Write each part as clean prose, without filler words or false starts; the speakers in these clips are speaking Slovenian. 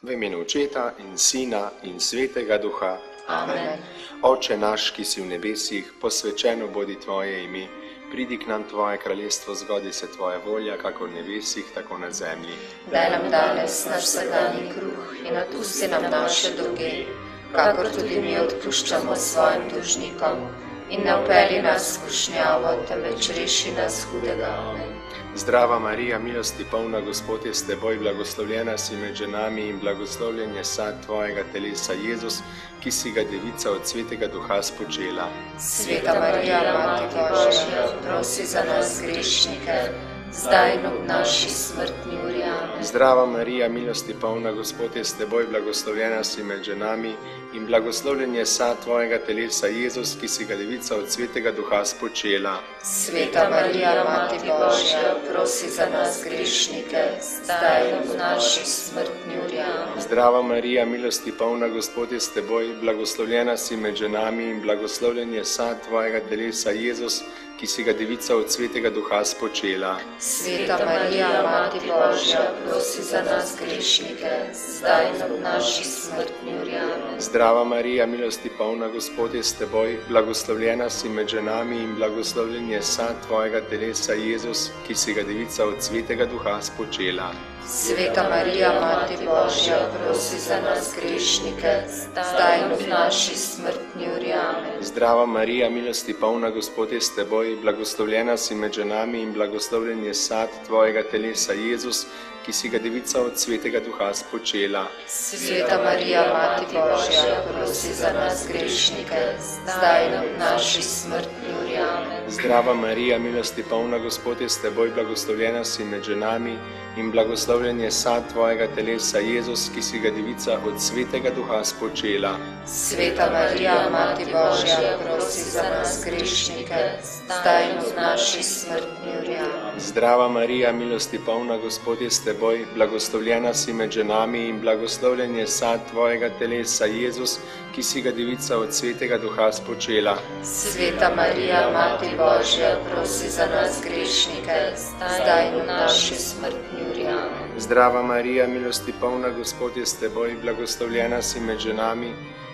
V imenu Očeta in Sina in Svetega Duha. Amen. Oče naš, ki si v nebesih, posvečeno bodi tvoje ime, pridi k nam tvoje kraljestvo, zgodi se tvoja volja, kako v nebesih, tako na zemlji. Daj nam danes naš vsakdanji kruh in odpusti nam naše dolge, kakor tudi mi odpuščamo svojim dolžnikom. In ne vpelji nas v skušnjavo, temveč reši nas hudega. Amen. Zdrava Marija, milosti polna, Gospod je s teboj, blagoslovljena si med ženami in blagoslovljen je sad tvojega telesa, Jezus, ki si ga devica od Svetega Duha spočela. Sveta Marija, Mati Božja, prosi za nas grešnike, zdaj in ob naši smrtni uri. Amen. Zdrava Marija, milosti polna, Gospod je s teboj, blagoslovljena si med ženami in blagoslovljen je sad tvojega telesa, Jezus, ki si ga devica od Svetega Duha spočela. Sveta Marija, Mati Božja, prosi za nas grešnike, zdaj in ob naši smrtni uri. Amen. Zdrava Marija, milosti polna, Gospod je s teboj, blagoslovljena si med ženami in blagoslovljen je sad tvojega telesa, Jezus, ki si ga devica od Svetega Duha spočela. Sveta Marija, Mati Božja, prosi za nas grešnike, zdaj in ob naši smrtni uri. Amen. Zdrava Marija, milosti polna, Gospod je s teboj, blagoslovljena si med ženami in blagoslovljen je sad tvojega telesa, Jezus, ki si ga devica od Svetega Duha spočela. Sveta Marija, Mati Božja, prosi za nas grešnike, zdaj in ob naši smrtni uri. Amen. Zdrava Marija, milosti polna, Gospod je s teboj, blagoslovljena si med ženami in blagoslovljen je sad tvojega telesa, Jezus, ki si ga devica od Svetega Duha spočela. Sveta Marija, Mati Božja, prosi za nas grešnike, zdaj in ob naši smrtni uri. Amen. Zdrava Marija, milosti polna, Gospod je s teboj, blagoslovljena si med ženami in blagoslovljen je sad tvojega telesa, Jezus, ki si ga devica od Svetega Duha spočela. Sveta Marija, Mati Božja, prosi za nas grešnike, zdaj in ob naši smrtni uri. Amen. Zdrava Marija, milosti polna, Gospod je s teboj, blagoslovljena si med ženami in blagoslovljen je sad tvojega telesa, Jezus, ki si ga devica od Svetega Duha spočela. Sveta Marija, Mati Božja, prosi za nas grešnike, zdaj in ob naši smrtni uri. Amen. Zdrava Marija, milosti polna, Gospod je s teboj, blagoslovljena si med ženami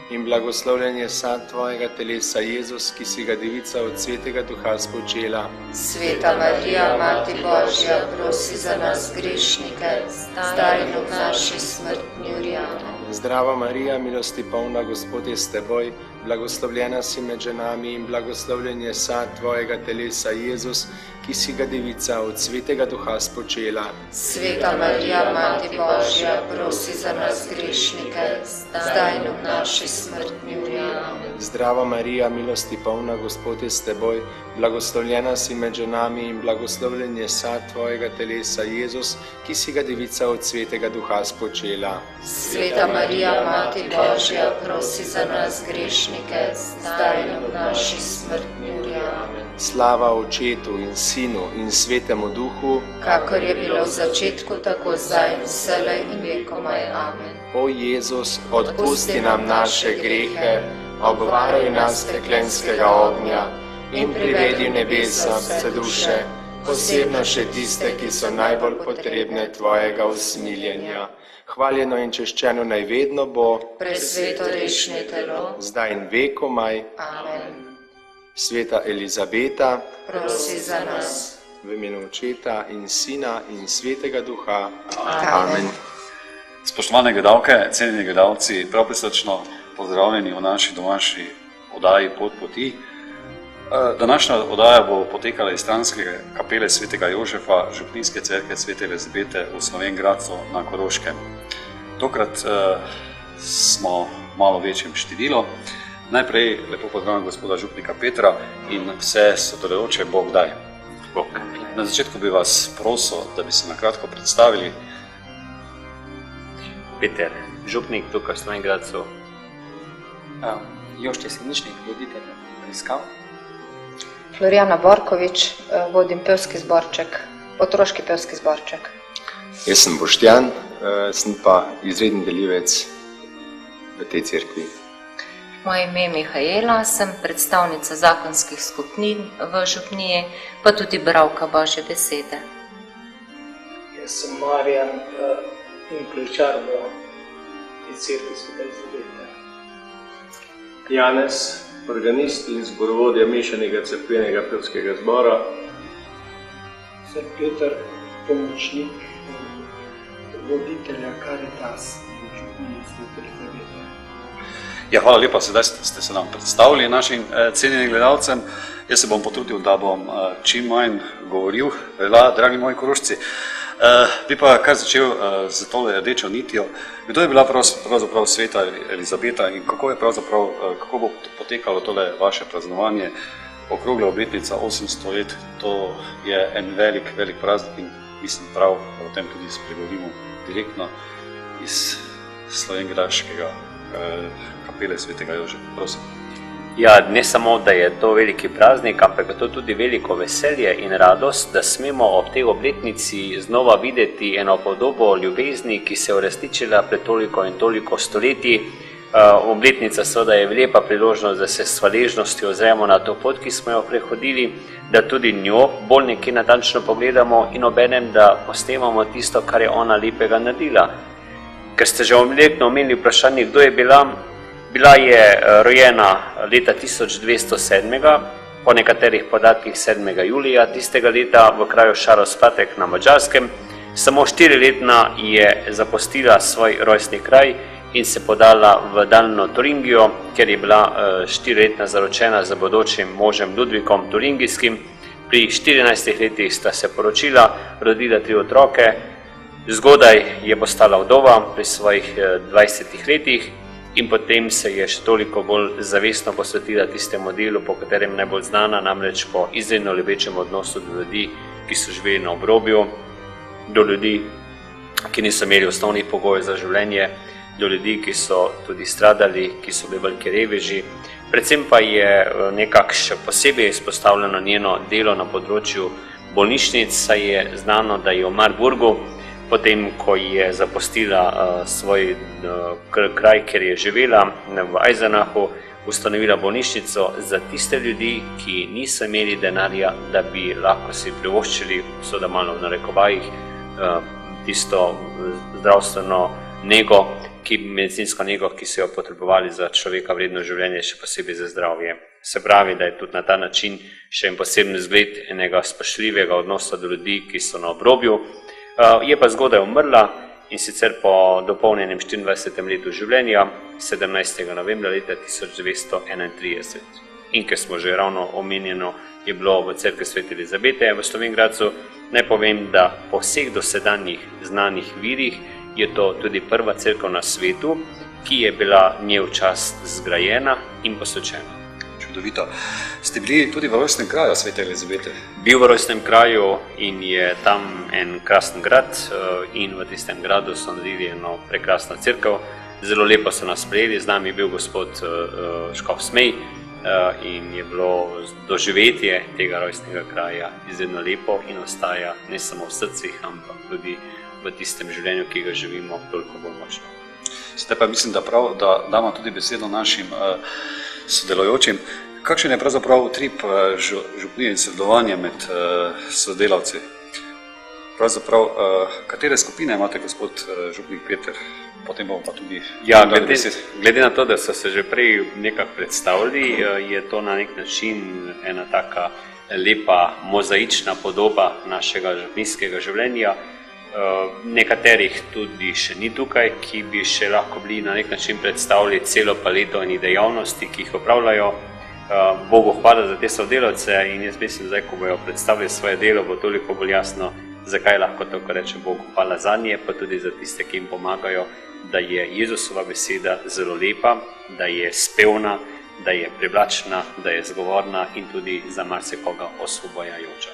in blagoslovljen je sad tvojega telesa, Jezus, ki si ga devica od Svetega Duha spočela. Sveta Marija, Mati Božja, prosi za nas grešnike, zdaj in ob naši smrtni uri. Amen. Zdrava Marija, milosti polna, Gospod je s teboj, blagoslovljena si med ženami in blagoslovljen je sad tvojega telesa, Jezus, ki si ga devica od Svetega Duha spočela. Sveta Marija, Mati Božja, prosi za nas grešnike, zdaj in ob naši smrtni uri. Amen. Zdrava Marija, milosti polna, Gospod je s teboj, blagoslovljena si med ženami in blagoslovljen je sad tvojega telesa, Jezus, ki si ga devica od Svetega Duha spočela. Sveta Marija, Mati Božja, prosi za nas grešnike, zdaj in ob naši smrtni uri. Amen. Slava Očetu in Sinu in Svetemu Duhu, kakor je bilo v začetku, tako zdaj in vselej in vekomaj. Amen. O Jezus, odpusti nam naše grehe, obvaruj nas steklenskega ognja in privedi v nebesa vse duše, posebno še tiste, ki so najbolj potrebne tvojega usmiljenja. Hvaljeno in češčeno naj vedno bo, presveto rešne telo, zdaj in vekomaj. Amen. Sveta Elizabeta, prosi za nas. V imenu Očeta in Sina in Svetega Duha. Amen. Spoštovane gledalke, cenjeni gledalci, prav prisrčno pozdravljeni v naši domači oddaji Pot poti. Današnja oddaja bo potekala iz stranske kapele Svetega Jožefa, župnijske cerkve Svete Elizabete v Slovenj Gradcu na Koroškem. Tokrat smo malo večjem število. Najprej lepo pozdravljam gospoda župnika Petra in vse sodelujoče Bog daj. Bog. Na začetku bi vas prosil, da bi se na kratko predstavili. Peter, župnik tukaj v Slovenj Gradcu. Jošče Siničnik, voditelj raziskav. Florjana Borkovič, vodim pevski zborček, otroški pevski zborček. Jaz sem Boštjan, sem pa izredni delivec v tej cerkvi. Moje ime je Mihajla, sem predstavnica zakonskih skupnin v župniji, pa tudi bralka Božje besede. Jaz sem Marjan in ključar v iz Cerkve Svete Elizabete. Janez, organist in zborovodja mešanega cerkvenega pevskega zbora. Sr. Peter, pomočnik voditelja Caritas v župniji Svete Elizabete. Ja, hvala lepa, sedaj ste se nam predstavili našim cenjenim gledalcem. Jaz se bom potrudil, da bom čim manj govoril. Dragi moji Korošci, bi pa kar začel z tole rdečo nitjo. Kdo je bila pravzaprav sveta Elizabeta in kako bo potekalo tole vaše praznovanje? Okrogla obletnica 800 let, to je en velik praznik in mislim prav, da o tem tudi spregovorimo direktno iz slovenjgraškega kapele Svetega Jožefa. Prosim. Ja, ne samo, da je to veliki praznik, ampak je to tudi veliko veselje in radost, da smemo ob tej obletnici znova videti eno podobo ljubezni, ki se je uresničila pred toliko in toliko stoletij. Obletnica seveda je lepa priložnost, da se s hvaležnostjo ozremo na to pot, ki smo jo prehodili, da tudi njo bolj nekje natančno pogledamo in obenem, da posnemamo tisto, kar je ona lepega naredila. Ker ste že omenili vprašanje, kdo je bila. Bila je rojena leta 1207, po nekaterih podatkih 7. julija tistega leta v kraju Šarospatek na Madžarskem. Samo 4-letna je zapustila svoj rojstni kraj in se podala v daljno Turingijo, kjer je bila 4-letna zaročena z bodočim možem Ludvikom Turingijskim. Pri 14 letih sta se poročila, rodila 3 otroke. Zgodaj je postala vdova pri svojih 20 letih. In potem se je še toliko bolj zavestno posvetila tistemu delu, po katerem najbolj znana, namreč po izredno ljubečem odnosu do ljudi, ki so živeli na obrobju, do ljudi, ki niso imeli osnovnih pogojev za življenje, do ljudi, ki so tudi stradali, ki so bili veliki reveži. Predvsem pa je nekako še posebej izpostavljeno njeno delo na področju bolnišnic, saj je znano, da je v Marburgu, potem, ko je zapustila svoj kraj, kjer je živela v Eisenachu, ustanovila bolnišnico za tiste ljudi, ki niso imeli denarja, da bi lahko si privoščili, seveda malo v narekovajih, tisto zdravstveno nego, medicinsko nego, ki so jo potrebovali za človeka vredno življenje, še posebej za zdravje. Se pravi, da je tudi na ta način še en poseben zgled enega spoštljivega odnosa do ljudi, ki so na obrobju. Je pa zgodaj umrla in sicer po dopolnjenem 24. letu življenja, 17. novembra leta 1931. In ker smo že ravno omenjeno, je bilo v Cerkvi Svete Elizabete v Slovenjgradcu, naj povem, da po vseh dosedanjih znanih virih je to tudi prva cerkev na svetu, ki je bila nje v čast zgrajena in posvečena. Čudovito. Ste bili tudi v rojstnem kraju Svete Elizabete? Bil v rojstnem kraju in je tam en krasen grad in v tistem gradu so naredili eno prekrasno cerkev. Zelo lepo so nas sprejeli, z nami je bil gospod Škof Smej in je bilo doživetje tega rojstnega kraja izredno lepo in ostaja ne samo v srcih, ampak tudi v tistem življenju, ki ga živimo, toliko bolj močno. Zdaj pa mislim, da prav, da damo tudi besedo našim sodelujočim. Kakšen je pravzaprav utrip župnije in sodelovanja med sodelavci? Pravzaprav, katere skupine imate, gospod župnik Peter? Potem bomo pa tudi... Ja, glede na to, da so se že prej nekako predstavili, je to na nek način ena taka lepa mozaična podoba našega župnijskega življenja. Nekaterih tudi še ni tukaj, ki bi še lahko bili na nek način predstavili celo paleto in dejavnosti, ki jih opravljajo. Bogu hvala za te sodelavce in jaz mislim, zdaj, ko bojo predstavili svoje delo, bo toliko bolj jasno, zakaj lahko tako reče Bogu hvala zanje, pa tudi za tiste, ki jim pomagajo, da je Jezusova beseda zelo lepa, da je spevna, da je privlačna, da je zgovorna in tudi za marsikoga osvobojajoča.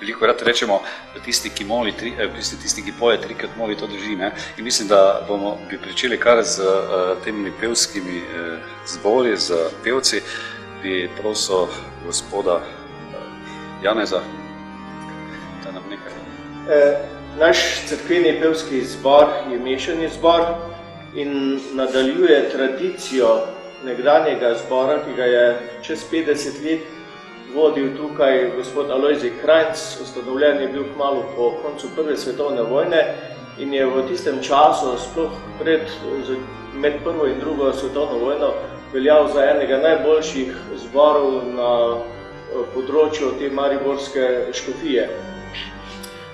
Veliko rad rečemo, da tisti, ki poje trikrat moli, to drži, ne? In mislim, da bi pričeli kar z temi pevskimi zbori, z pevci. Bi prosil gospoda Janeza, da nam nekaj. Naš cerkveni pevski zbor je mešani zbor in nadaljuje tradicijo nekdanjega zbora, ki ga je čez 50 let vodil tukaj gospod Alojzij Krajnc. Ustanovljen je bil kmalu po koncu Prve svetovne vojne in je v tistem času, sploh med prvo in drugo svetovno vojno, veljal za enega najboljših zborov na področju te mariborske škofije.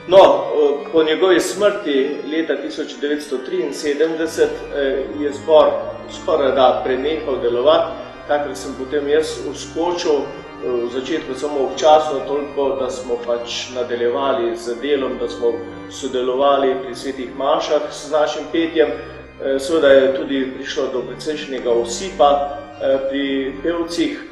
No, po njegovi smrti leta 1973 je zbor skoraj da prenehal delovati, takrat sem potem jaz vskočil, v začetku samo občasno, toliko, da smo pač nadaljevali z delom, da smo sodelovali pri svetih mašah s našim petjem. Seveda je tudi prišlo do precejšnjega osipa pri pevcih.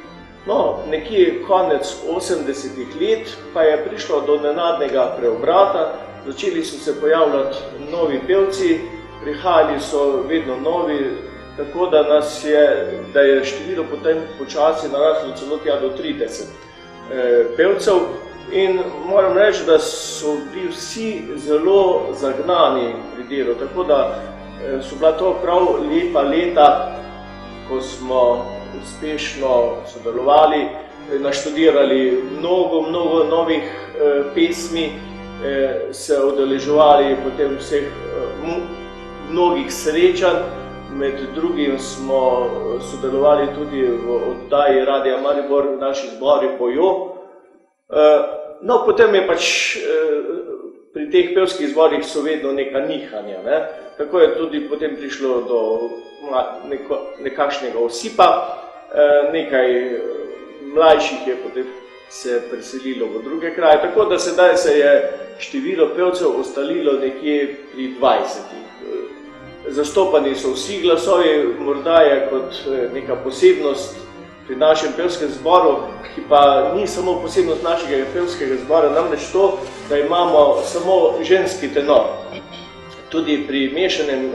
No, nekje konec 80-ih let pa je prišlo do nenadnega preobrata, začeli so se pojavljati novi pevci, prihajali so vedno novi, tako da je število potem počasi naraslo celo tja do 30 pevcev. In moram reči, da so bili vsi zelo zagnani pri delu, tako da so bila to prav lepa leta, ko smo uspešno sodelovali, naštudirali mnogo novih pesmi, se udeleževali potem vseh mnogih srečanj, med drugim smo sodelovali tudi v oddaji Radia Maribor, naši zbori pojo. No, potem je pač pri teh pevskih zborih so vedno neka nihanja, ne? Tako je tudi potem prišlo do nekakšnega osipa, nekaj mlajših je potem se preselilo v druge kraje, tako da sedaj se je število pevcev ustalilo nekje pri 20. Zastopani so vsi glasovi, morda je kot neka posebnost pri našem pevskem zboru, ki pa ni samo posebnost našega pevskega zbora, namreč to, da imamo samo ženski tenor. Tudi pri mešanem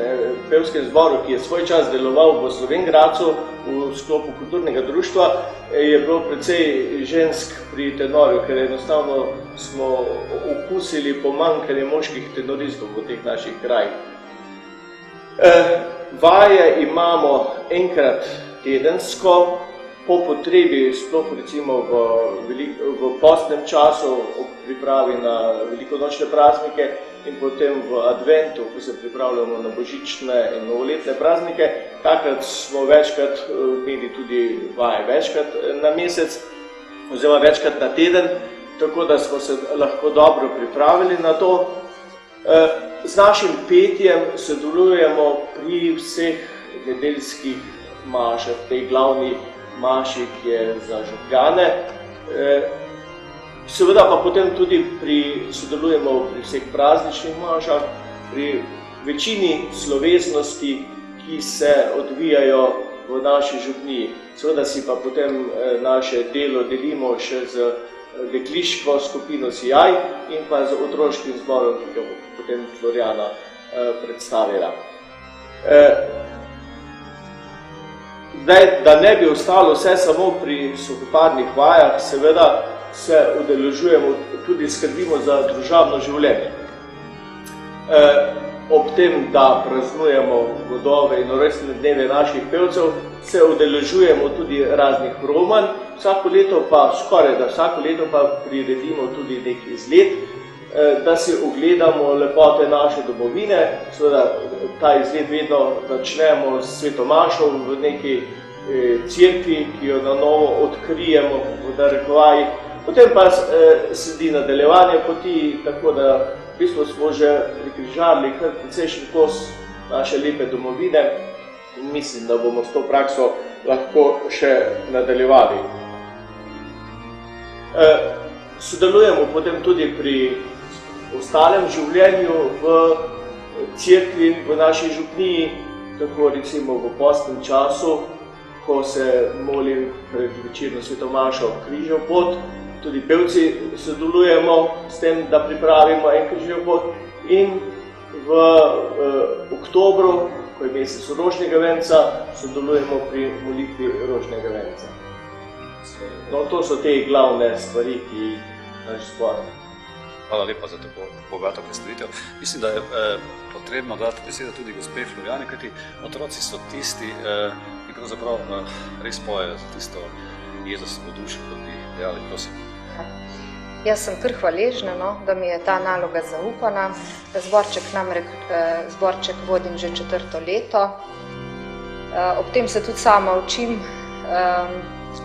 pevskem zboru, ki je svoj čas deloval v Slovenj Gradcu v sklopu kulturnega društva, je bilo precej žensk pri tenorju, ker enostavno smo okusili pomanjkanje moških tenoristov v teh naših krajih. Vaje imamo enkrat tedensko, po potrebi, sploh recimo v postnem času, ob pripravi na velikonočne praznike in potem v adventu, ko se pripravljamo na božične in novoletne praznike. Takrat smo večkrat imeli tudi vaje večkrat na mesec, oziroma večkrat na teden, tako da smo se lahko dobro pripravili na to. Z našim petjem sodelujemo pri vseh nedeljskih mašah, tej glavni maši, ki je za župljane. Seveda pa potem tudi sodelujemo pri vseh prazničnih mašah, pri večini slovesnosti, ki se odvijajo v naši župniji. Seveda si pa potem naše delo delimo še z dekliško skupino Sijaj in pa z otroškim zborom, ki ga bo potem Florjana predstavila. Zdaj, da ne bi ostalo vse samo pri suhoparnih vajah, seveda se udeležujemo, tudi skrbimo za družabno življenje. Ob tem, da praznujemo godove in rojstne dneve naših pevcev, se udeležujemo tudi raznih romanj, skoraj da vsako leto pa priredimo tudi nek izlet, da si ogledamo lepote naše domovine. Seveda ta izlet vedno začnemo s svetomašo v neki cerkvi, ki jo na novo odkrijemo v narekovajih. Potem pa sledi nadaljevanje poti, tako da v bistvu smo že prikrižarili kar precejšnji kos naše lepe domovine in mislim, da bomo s to prakso lahko še nadaljevali. Sodelujemo potem tudi pri ostalem življenju v cerkvi, v naši župniji, tako recimo v postnem času, ko se molim pred večerno svetomašo križev pot, tudi pevci sodelujemo s tem, da pripravimo en križev pot in v oktobru, ko je mesec rožnega venca, sodelujemo pri molitvi rožnega venca. No, to so te glavne stvari, ki naš zbor. Hvala lepa za tako bogato predstavitev. Mislim, da je potrebno dati besedo tudi gospe Florjani, kajti otroci so tisti, ki pravzaprav res pojejo za tisto Jezusovo dušo, kot bi dejali, prosim. Jaz sem kar hvaležna, no, da mi je ta naloga zaupana. Zborček vodim že 4. leto. Ob tem se tudi sama učim,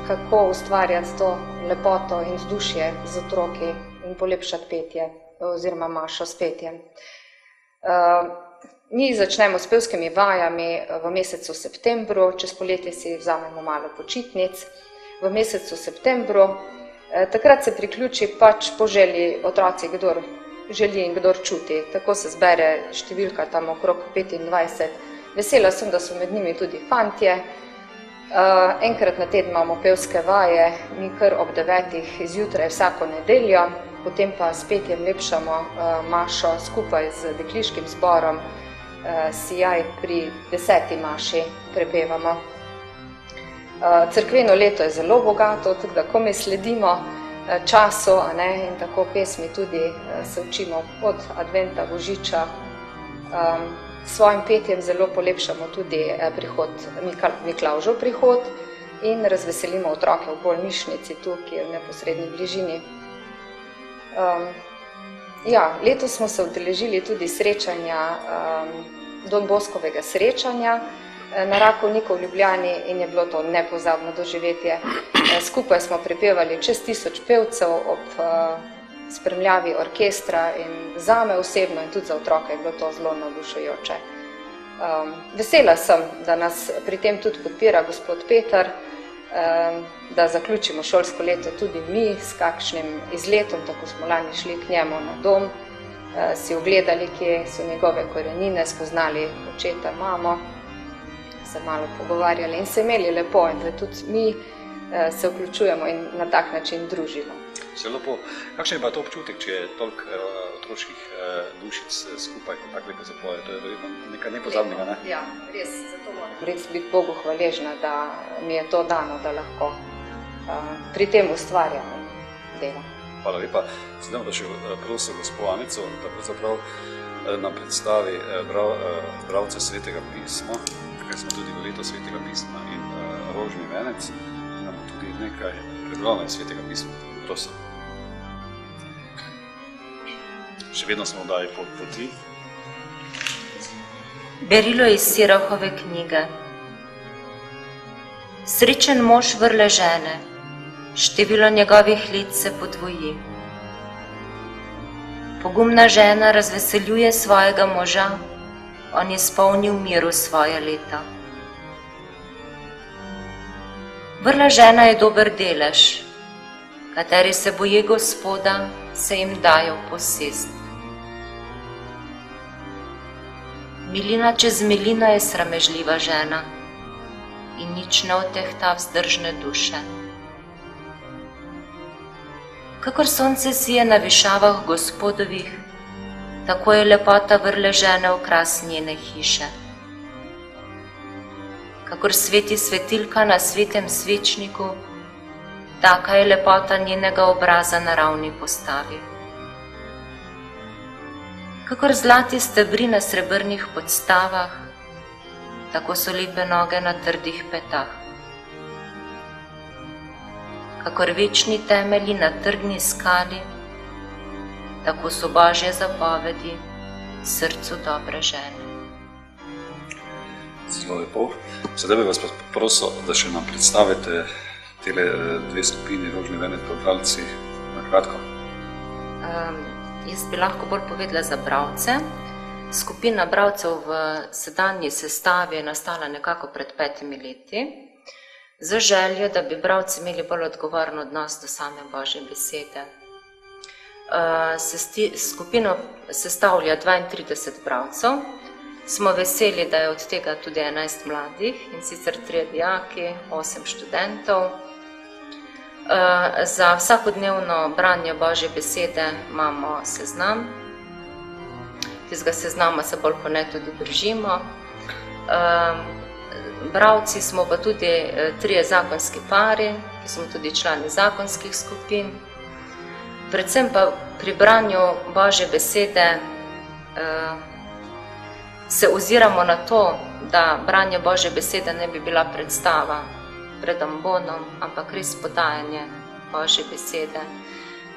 kako ustvarjati to lepoto in vzdušje z otroki in polepšati petje oziroma mašo s petjem. Mi začnemo s pevskimi vajami v mesecu septembru, čez poletje si vzamemo malo počitnic. V mesecu septembru, takrat se priključi pač po želji otroci, kdor želi in kdor čuti. Tako se zbere številka tam okrog 25. Vesela sem, da so med njimi tudi fantje. Enkrat na teden imamo pevske vaje, mi kar ob 9. zjutraj vsako nedeljo, potem pa s petjem lepšamo mašo skupaj z dekliškim zborom. Sijaj pri 10. maši prepevamo. Cerkveno leto je zelo bogato, tako da ko mi sledimo času, in tako pesmi tudi se učimo od adventa, božiča. S svojim petjem zelo polepšamo tudi Miklavžev prihod in razveselimo otroke v bolnišnici tu, ki je v neposredni bližini. Letos smo se udeležili tudi srečanja, Don Boskovega srečanja na Rakovniku v Ljubljani in je bilo to nepozabno doživetje. Skupaj smo prepevali čez 1000 pevcev ob spremljavi orkestra in zame osebno in tudi za otroke je bilo to zelo navdušujoče. Vesela sem, da nas pri tem tudi podpira gospod Peter, da zaključimo šolsko leto tudi mi s kakšnim izletom, tako smo lani šli k njemu na dom, si ogledali, kje so njegove korenine, spoznali očeta, mamo, se malo pogovarjali in se imeli lepo in da tudi mi se vključujemo in na tak način družimo. Zelo lepo. Kakšen je pa to občutek, če je toliko otroških dušic skupaj, ko tako lepo zapoje? To je verjetno nekaj nepozabnega, ne? Ja, res, zato moram res biti Bogu hvaležna, da mi je to dano, da lahko pri tem ustvarjam in delam. Hvala lepa. Sedaj pa še prosil gospod Anico, da pravzaprav nam predstavi bralce Svetega pisma, ker smo tudi v leto Svetega pisma in rožni venec, in nam tudi nekaj prebrala iz Svetega pisma. Prosim. Še vedno smo oddaji Pot poti. Berilo iz Sirahove knjige. Srečen mož vrle žene, število njegovih let se podvoji. Pogumna žena razveseljuje svojega moža, on je spolnil miru svoje leta. Vrla žena je dober delež, kateri se boje Gospoda, se jim dajo posest. Milina čez milino je sramežljiva žena in nič ne otehta vzdržne duše. Kakor sonce sije na višavah Gospodovih, tako je lepota vrle žene okras njene hiše. Kakor sveti svetilka na svetem svečniku, taka je lepota njenega obraza na ravni postavi. Kakor zlati stebri na srebrnih podstavah, tako so lepe noge na trdih petah. Kakor večni temelji na trdni skali, tako so Božje zapovedi srcu dobre žene. Zelo lepo. Sedaj bi vas prosil, da še nam predstavite tele dve skupini rožni venec bralci na kratko. Jaz bi lahko bolj povedala za bralce. Skupina bralcev v sedanji sestavi je nastala nekako pred 5 leti, z željo, da bi bralci imeli bolj odgovoren odnos do same Božje besede. Skupino sestavlja 32 bralcev. Smo veseli, da je od tega tudi 11 mladih, in sicer 3 dijaki, 8 študentov. Za vsakodnevno branje Božje besede imamo seznam. Tistega seznama se bolj kot ne tudi držimo. Bralci smo pa tudi 3 zakonski pari, ki smo tudi člani zakonskih skupin. Predvsem pa pri branju Božje besede se oziramo na to, da branje Božje besede ne bi bila predstava pred ambonom, ampak res podajanje Božje besede.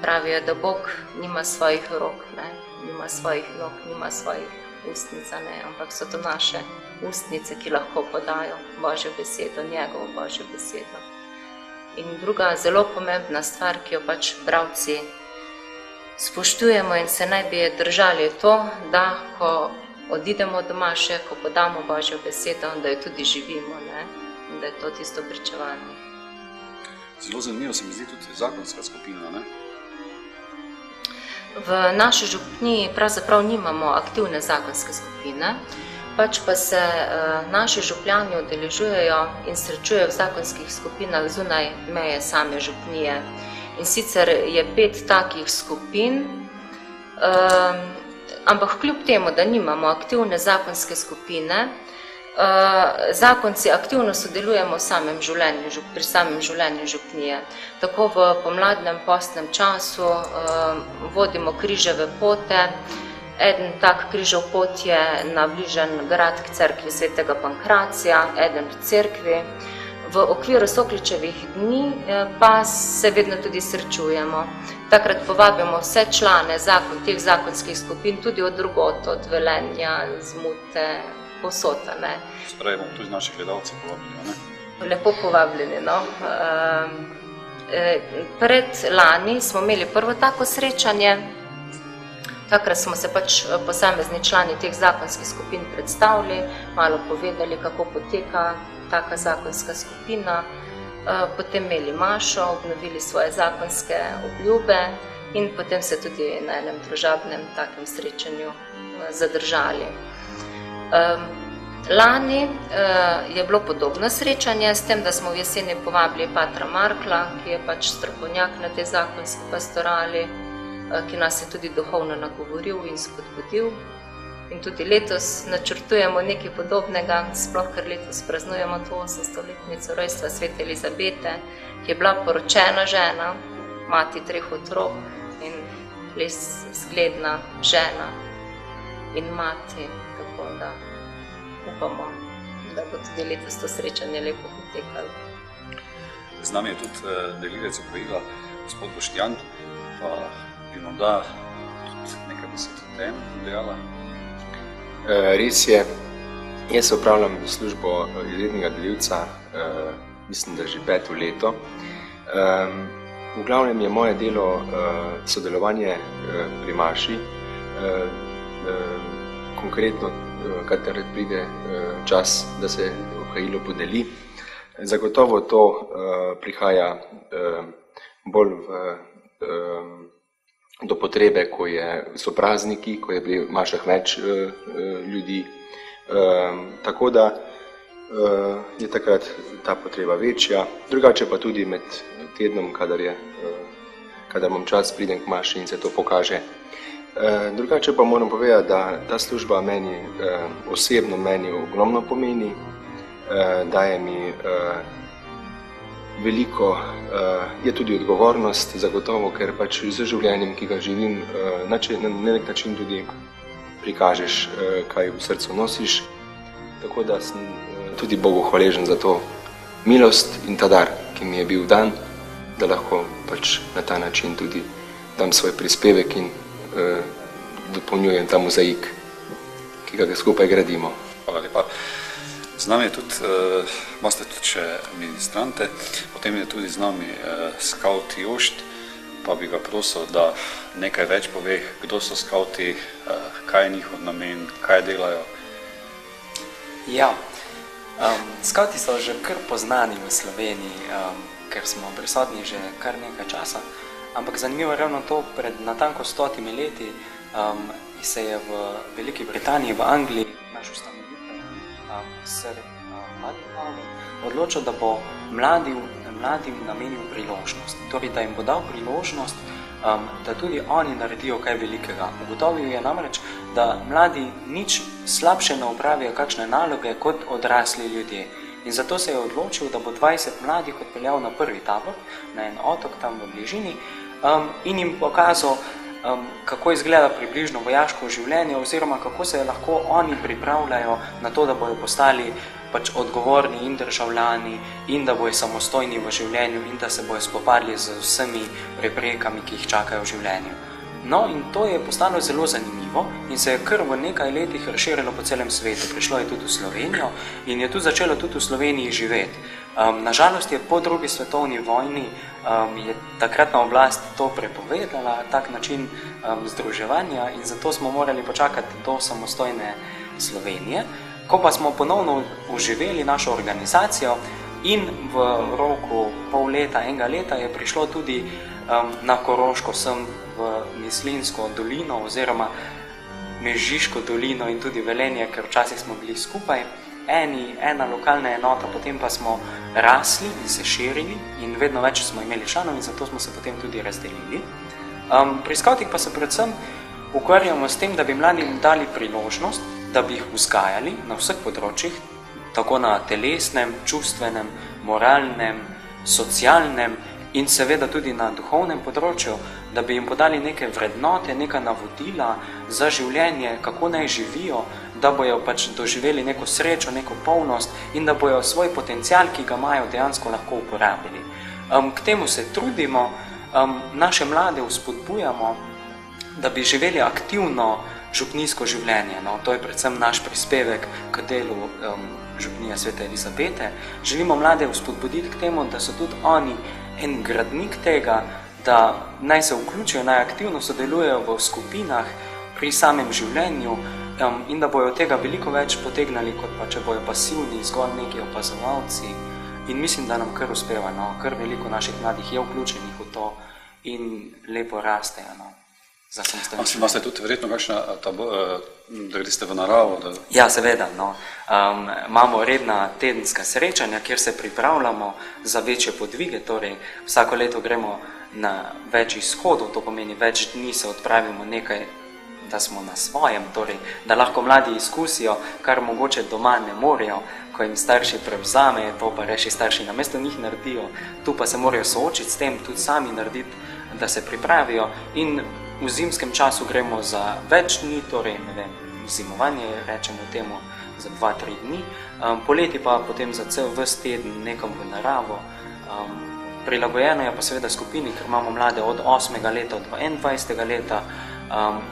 Pravijo, da Bog nima svojih rok, ne? Nima svojih nog, nima svojih ustnic, ne? Ampak so to naše ustnice, ki lahko podajo Božjo besedo, njegovo Božjo besedo. In druga zelo pomembna stvar, ki jo pač bralci spoštujemo in se naj bi držali, je to, da ko odidemo doma še, ko podamo Božjo besedo, da jo tudi živimo, ne? In da je to tisto pričevanje. Zelo zanimivo se mi zdi tudi zakonska skupina, ne? V naši župniji pravzaprav nimamo aktivne zakonske skupine, pač pa se naši župljani udeležujejo in srečujejo v zakonskih skupinah zunaj meje same župnije. In sicer je 5 takih skupin, ampak kljub temu, da nimamo aktivne zakonske skupine, zakonci aktivno sodelujemo pri samem življenju župnije. Tako v pomladnem postnem času vodimo križeve pote. Eden tak križev pot je na bližen grad k cerkvi svetega Pankracija, eden v cerkvi. V okviru Sokličevih dni pa se vedno tudi srečujemo. Takrat povabimo vse člane teh zakonskih skupin, tudi od drugot, od Velenja, Zmute, posota, ne. Spravi bomo tudi naši gledalci povabili, ne? Lepo povabljeni, no. Pred lani smo imeli prvo tako srečanje. Takrat smo se pač posamezni člani teh zakonskih skupin predstavili, malo povedali, kako poteka taka zakonska skupina, potem imeli mašo, obnovili svoje zakonske obljube in potem se tudi na enem družabnem takem srečanju zadržali. Lani je bilo podobno srečanje, s tem, da smo v jeseni povabili patra Markla, ki je pač strokovnjak na tej zakonski pastorali, ki nas je tudi duhovno nagovoril in spodbudil. In tudi letos načrtujemo nekaj podobnega, sploh ker letos praznujemo to 800-letnico rojstva svete Elizabete, ki je bila poročena žena, mati 3 otrok in res zgledna žena in mati, tako da upamo, da bo tudi letos to srečanje lepo potekalo. Z nami je tudi delilec opravila, gospod Boštjan, pa bi morda tudi nekaj besed o tem dejala. Res je, jaz opravljam službo izrednega delilca, mislim, da že 5. leto. V glavnem je moje delo sodelovanje pri maši, konkretno, kadar pride čas, da se obhajilo podeli. Zagotovo to prihaja bolj do potrebe, ko so prazniki, ko je pri mašah več ljudi. Tako da je takrat ta potreba večja. Drugače pa tudi med tednom, kadar imam čas, pridem k maši in se to pokaže. Drugače pa moram povedati, da ta služba osebno meni ogromno pomeni, daje mi veliko, je tudi odgovornost, zagotovo, ker pač z življenjem, ki ga živim, na nek način tudi prikažeš, kaj v srcu nosiš. Tako da sem tudi Bogu hvaležen za to milost in ta dar, ki mi je bil dan, da lahko pač na ta način tudi dam svoj prispevek in dopolnjujem ta mozaik, ki ga skupaj gradimo. Hvala lepa. Z nami je tudi, imate tudi še ministrante, potem je tudi z nami skaut Jošt, pa bi ga prosil, da nekaj več pove, kdo so skauti, kaj je njihov namen, kaj delajo. Ja, skauti so že kar poznani v Sloveniji, ker smo prisotni že kar nekaj časa, ampak zanimivo je ravno to, pred natanko 100 leti se je v Veliki Britaniji, v Angliji, naš ustanovitelj, Sir Martin Allen, odločil, da bo mladim namenil priložnost. Torej, da jim bo dal priložnost, da tudi oni naredijo kaj velikega. Ugotovil je namreč, da mladi nič slabše ne opravijo kakšne naloge kot odrasli ljudje. In zato se je odločil, da bo 20 mladih odpeljal na prvi tabor, na en otok tam v bližini, in jim pokazal, kako izgleda približno vojaško življenje oziroma kako se lahko oni pripravljajo na to, da bodo postali pač odgovorni in državljani in da bojo samostojni v življenju in da se bojo spopadli z vsemi preprekami, ki jih čakajo v življenju. No, in to je postalo zelo zanimivo in se je kar v nekaj letih razširilo po celem svetu. Prišlo je tudi v Slovenijo in je tudi začelo tudi v Sloveniji živeti. Nažalost je po drugi svetovni vojni je takratna oblast to prepovedala, tak način združevanja in zato smo morali počakati do samostojne Slovenije. Ko pa smo ponovno oživeli našo organizacijo in v roku pol leta, enega leta je prišlo tudi na Koroško, sem v Mislinjsko dolino oziroma Mežiško dolino in tudi Velenje, ker včasih smo bili skupaj, ena lokalna enota, potem pa smo rasli in se širili in vedno več smo imeli članov in zato smo se potem tudi razdelili. Pri skavtih pa se predvsem ukvarjamo s tem, da bi mladim dali priložnost, da bi jih vzgajali na vseh področjih, tako na telesnem, čustvenem, moralnem, socialnem in seveda tudi na duhovnem področju, da bi jim podali neke vrednote, neka navodila za življenje, kako naj živijo, da bojo pač doživeli neko srečo, neko polnost in da bojo svoj potencial, ki ga imajo, dejansko lahko uporabili. K temu se trudimo, naše mlade vzpodbujamo, da bi živeli aktivno župnijsko življenje. No, to je predvsem naš prispevek k delu župnije Svete Elizabete. Želimo mlade vzpodbuditi k temu, da so tudi oni en gradnik tega, da naj se vključijo, naj aktivno sodelujejo v skupinah pri samem življenju in da bojo tega veliko več potegnali, kot pa če bojo pasivni, zgolj neki opazovalci. In mislim, da nam kar uspeva, no, kar veliko naših mladih je vključenih v to in lepo rastejo. No. Imate tudi verjetno kakšna, da greste v naravo? Ja, seveda. No. Imamo redna tedenska srečanja, kjer se pripravljamo za večje podvige, torej vsako leto gremo na več izhodov, to pomeni več dni se odpravimo nekaj, da smo na svojem, torej da lahko mladi izkusijo, kar mogoče doma ne morejo, ko jim starši prevzamejo, to pa reši starši namesto njih naredijo, tu pa se morajo soočiti s tem, tudi sami narediti, da se pripravijo in v zimskem času gremo za več dni, torej ne vem, zimovanje rečemo temu za 2-3 dni, poleti pa potem za cel ves teden nekam v naravo. Prilagojeno je pa seveda skupini, ker imamo mlade od 8. leta do 21. leta,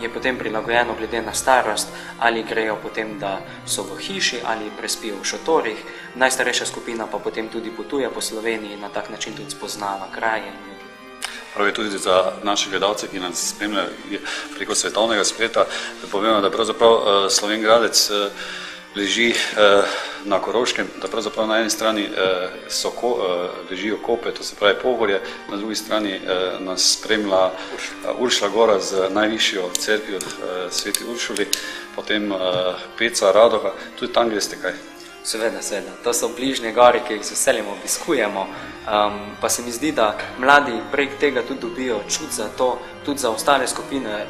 je potem prilagojeno glede na starost, ali grejo potem, da so v hiši ali prespijo v šotorih. Najstarejša skupina pa potem tudi potuje po Sloveniji in na tak način tudi spoznava kraje. Prav je tudi za naše gledalce, ki nas spremljajo preko svetovnega spleta, da povemo, da pravzaprav Slovenj Gradec leži na Koroškem, da pravzaprav na eni strani ležijo Kope, to se pravi Pohorje, na drugi strani nas spremlja Uršla Gora z najvišjo cerkvijo Sveti Uršuli, potem Peca, Radoha, tudi tam greste kaj? Seveda. To so bližnje gore, ki jih z veseljem obiskujemo, pa se mi zdi, da mladi prek tega tudi dobijo čut za to, tudi za ostale skupine,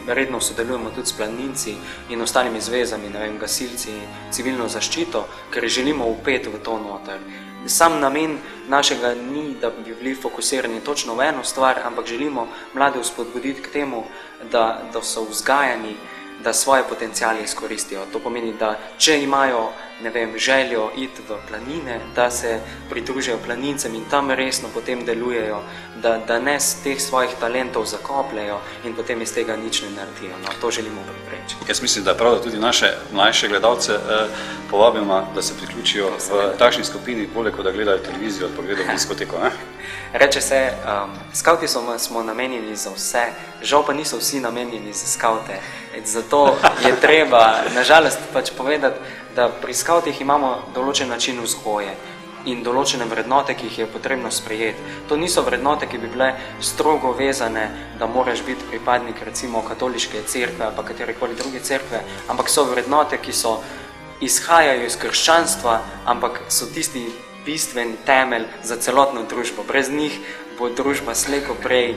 redno sodelujemo tudi s planinci in ostalimi zvezami, ne vem, gasilci, civilno zaščito, ker želimo vpeti v to noter. Sam namen našega ni, da bi bili fokusirani točno v eno stvar, ampak želimo mlade vzpodbuditi k temu, da so vzgajani, da svoje potenciale izkoristijo. To pomeni, da če imajo, ne vem, željo iti v planine, da se pridružijo planincem in tam resno potem delujejo, da ne z teh svojih talentov zakopljajo in potem iz tega nič ne naredijo. No, to želimo preprečiti. Jaz mislim, da je prav, da tudi naše mlajše gledalce povabimo, da se priključijo v takšni skupini, bolje kot da gledajo televizijo ali pa gledajo diskoteko. Reče se, skavti smo namenjeni za vse, žal pa niso vsi namenjeni za skavte. Zato je treba, nažalost, pač povedati, da pri skavtih imamo določen način vzgoje in določene vrednote, ki jih je potrebno sprejeti. To niso vrednote, ki bi bile strogo vezane, da moraš biti pripadnik recimo katoliške cerkve ali pa katerekoli druge cerkve, ampak so vrednote, ki izhajajo iz krščanstva, ampak so tisti bistveni temelj za celotno družbo. Brez njih bo družba slej ko prej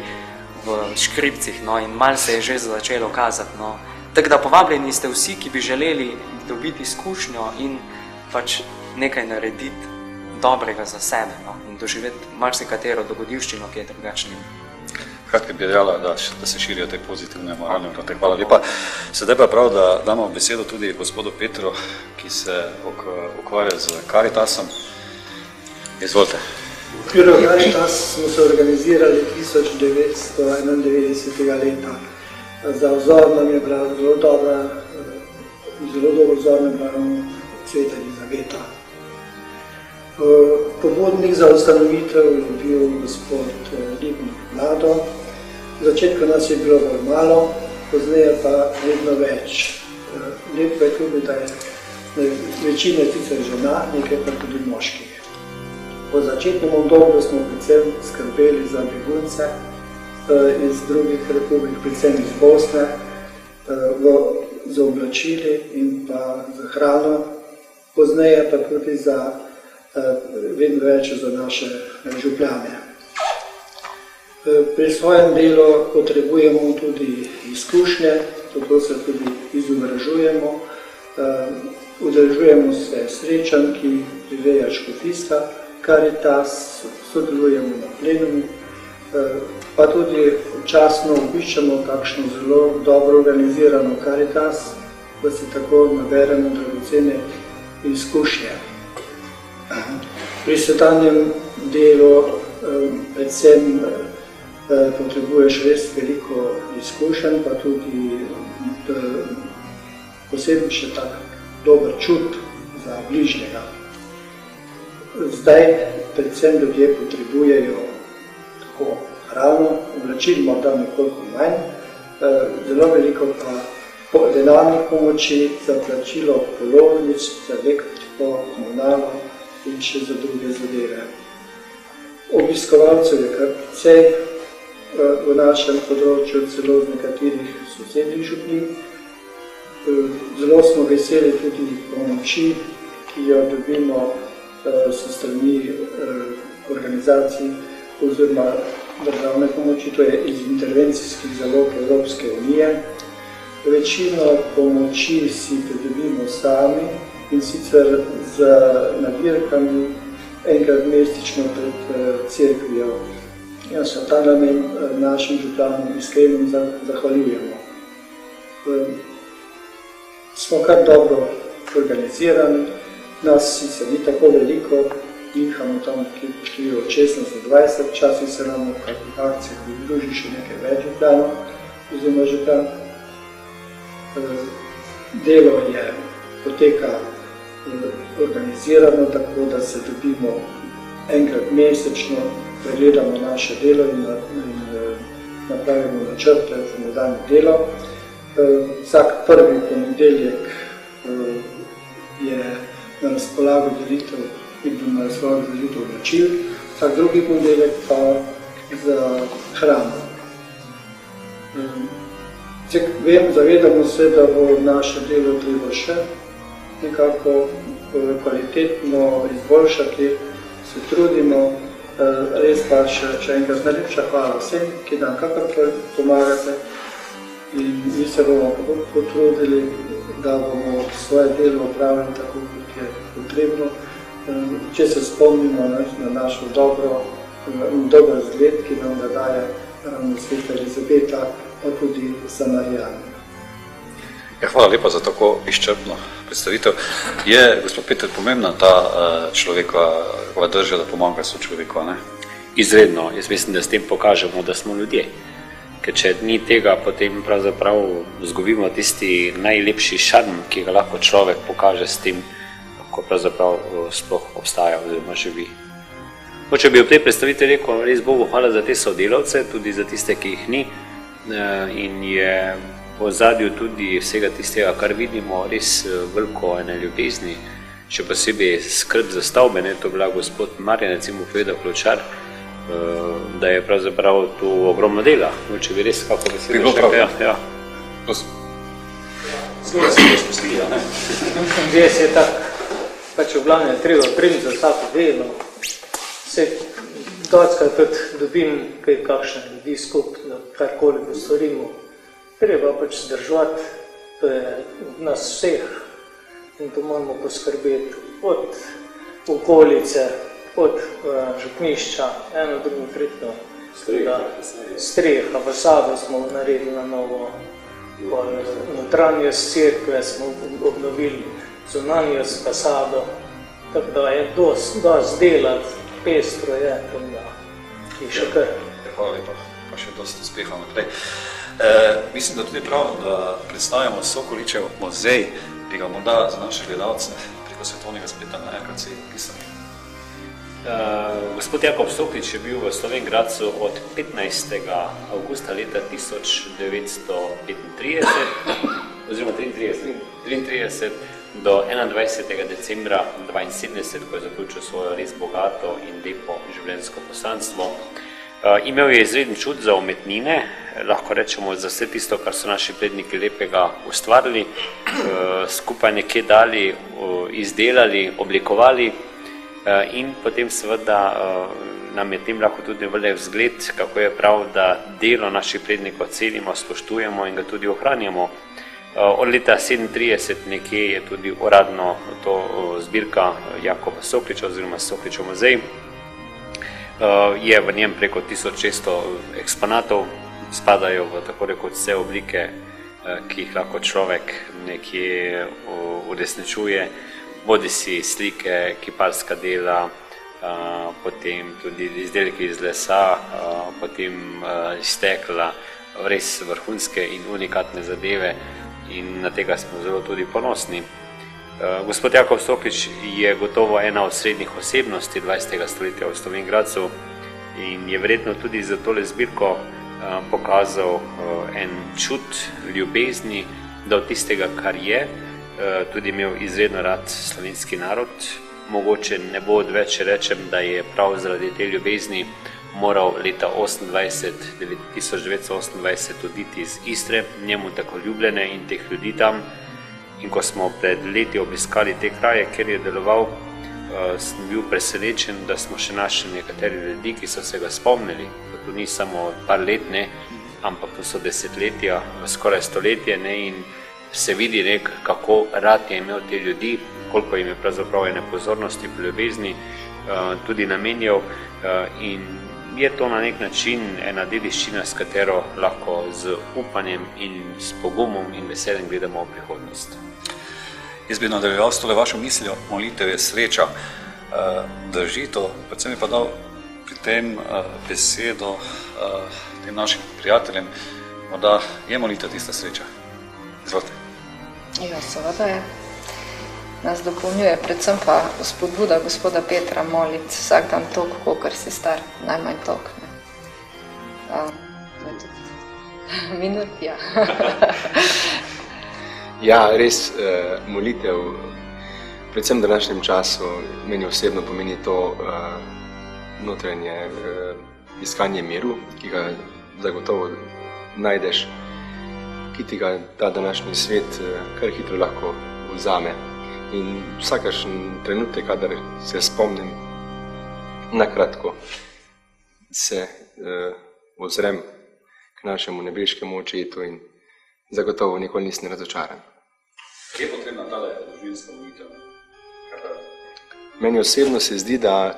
v škripcih, no, in malo se je že začelo kazati. No. Tako da povabljeni ste vsi, ki bi želeli dobiti izkušnjo in pač nekaj narediti dobrega za sebe, no, in doživeti marsikatero dogodivščino, ki je drugačna. hkrati bi dejala, da se širijo te pozitivne moralne vrednote. Hvala lepa. Sedaj pa prav, da damo besedo tudi gospodu Petru, ki se ukvarja z Caritasom. Izvolite. V okviru Caritas smo se organizirali 1991. leta. Za vzor nam je bila zelo dober vzor nam je bila Sveta Elizabeta. Pobudnik za ustanovitev je bil gospod Ribnik Vlado. V začetku nas je bilo bolj malo, pozneje pa vedno več. Lepo je tudi, da je večina sicer žena, nekaj pa tudi moških. Po začetnem obdobju smo predvsem skrbeli za begunce iz drugih republik, predvsem iz Bosne, za oblačili in pa za hrano, pozneje pa tudi za vedno več za naše župljane. Pri svojem delu potrebujemo tudi izkušnje, zato se tudi izobražujemo, udeležujemo se srečanj, ki prireja škofijska Caritas, sodelujemo na plenumu, pa tudi občasno obiščemo kakšno zelo dobro organizirano Caritas, da si tako naberemo dragocene izkušnje. Pri sedanjem delu predvsem potrebuješ res veliko izkušenj, pa tudi posebno še tak dober čut za bližnjega. Zdaj predvsem ljudje potrebujejo tako hrano, oblačil morda nekoliko manj, zelo veliko pa denarnih pomoči za plačilo položnic, za elektriko, komunalo in še za druge zadeve. Obiskovalcev je kar precej v našem področju, celo z nekaterih sosednjih župnij. Zelo smo veseli tudi pomoči, ki jo dobimo s strani organizacij oziroma državne pomoči, to je iz intervencijskih zalog Evropske unije. Večino pomoči si pridobimo sami, in sicer z nabirkami enkrat mesečno pred cerkvijo. In se ta namen našim župlanom iskreno zahvaljujemo. Smo kar dobro organizirani, nas sicer ni tako veliko, nihamo tam, ki poštujo od 16 do 20, včasih se nam v kakih akcijah pridruži še nekaj več župlanov oziroma župan. Delo poteka organizirano, tako da se dobimo enkrat mesečno, pregledamo naše delo in napravimo načrte za nadaljnje delo. Vsak prvi ponedeljek je na razpolago delitev oblačil, vsak drugi ponedeljek pa za hrano. Zavedamo se, da bo naše delo treba še nekako kvalitetno izboljšati, se trudimo, res pa še enkrat najlepša hvala vsem, ki nam kakorkoli pomagate in mi se bomo potrudili, da bomo svoje delo opravili tako, kot je potrebno. Če se spomnimo na našo dober zgled, ki nam ga daje ravno Sveta Elizabeta, pa tudi Samarijani. Hvala lepa za tako izčrpno predstavitev. Je, gospod Peter, pomembna ta človekova drža, da pomaga sočloveku, ne? Izredno. Jaz mislim, da s tem pokažemo, da smo ljudje. Ker če ni tega, potem pravzaprav izgubimo tisti najlepši šarm, ki ga lahko človek pokaže s tem, ko pravzaprav sploh obstaja oziroma živi. Če bi ob tej predstavitvi rekel, res Bogu hvala za te sodelavce, tudi za tiste, ki jih ni, in je v ozadju tudi vsega tistega, kar vidimo, res veliko ene ljubezni, še posebej skrb za stavbe, to je bila gospod Marjan, recimo povedal Kločar, da je pravzaprav tu ogromno dela. Če bi res kako besedo še kaj. Zgoraj se to spustila, ne? Res je tako, pač v glavnem treba primiti za vsako delo. Se dockrat tudi dobim kakšne ljudi skupaj, da karkoli postorimo. Treba pač zdržati, to je od nas vseh in to moramo poskrbeti od okolice, od župnišča, eno, drugo, tretjo. Streha, fasado smo naredili na novo, notranjost cerkve smo obnovili, zunanjost fasado, tako da je dosti dela, pestro je, tam da je še kar. Hvala lepa, pa še dosti uspeha naprej. Mislim, da tudi prav, da predstavljamo Sokoličev muzej, ki ga morda za naše gledalce preko svetovnega spleta naenkrat se pisali. Gospod Jakob Soklič je bil v Slovenj Gradcu od 15. avgusta leta 1935 oziroma 33 do 21. decembra 1972, ko je zaključil svojo res bogato in lepo življenjsko poslanstvo. Imel je izreden čut za umetnine, lahko rečemo za vse tisto, kar so naši predniki lepega ustvarili, skupaj nekje dali, izdelali, oblikovali in potem seveda nam je tem lahko tudi velik vzgled, kako je prav, da delo naših prednikov cenimo, spoštujemo in ga tudi ohranjamo. Od leta 1937 nekje je tudi uradno to zbirka Jakoba Sokliča oziroma Sokličev muzej. Je v njem preko 1600 eksponatov, spadajo v tako rekoč vse oblike, ki jih lahko človek nekje uresničuje, bodisi slike, kiparska dela, potem tudi izdelki iz lesa, potem iz stekla, res vrhunske in unikatne zadeve in na tega smo zelo tudi ponosni. Gospod Jakob Soklič je gotovo ena od srednjih osebnosti 20. stoletja v Slovenj Gradcu in je verjetno tudi za tole zbirko pokazal en čut ljubezni do tistega, kar je, tudi imel izredno rad slovenski narod. Mogoče ne bo odveč rečem, da je prav zaradi te ljubezni moral leta 1928 oditi iz Istre, njemu tako ljubljene in teh ljudi tam. In ko smo pred leti obiskali te kraje, kjer je deloval, sem bil presenečen, da smo še našli nekateri ljudi, ki so se ga spomnili. To ni samo par let, ne, ampak to so desetletja, skoraj stoletje, ne, in se vidi, kako rad je imel te ljudi, koliko jim je pravzaprav ene pozornosti, ljubezni tudi namenjal in je to na nek način ena dediščina, s katero lahko z upanjem in s pogumom in veseljem gledamo v prihodnost. Jaz bi nadaljeval s tole vašo mislijo, molitev je sreča. Drži to, predvsem je pa dal pri tem besedo tem našim prijateljem, morda je molitev tista sreča. Izvolite. Ja, seveda je. Nas dopolnjuje predvsem pa spodbuda gospoda Petra moliti vsak dan toliko, kolikor si star, najmanj toliko. Minut, ja. Ja, res molitev, predvsem v današnjem času, meni osebno pomeni to notranje iskanje miru, ki ga zagotovo najdeš, ki ti ga ta današnji svet kar hitro lahko vzame. In vsakašen trenutek, kadar se spomnim, nakratko se ozrem k našemu nebeškemu očetu in zagotovo nikoli nisem razočaran. Kje je potrebna tale družinska molitev? Meni osebno se zdi, da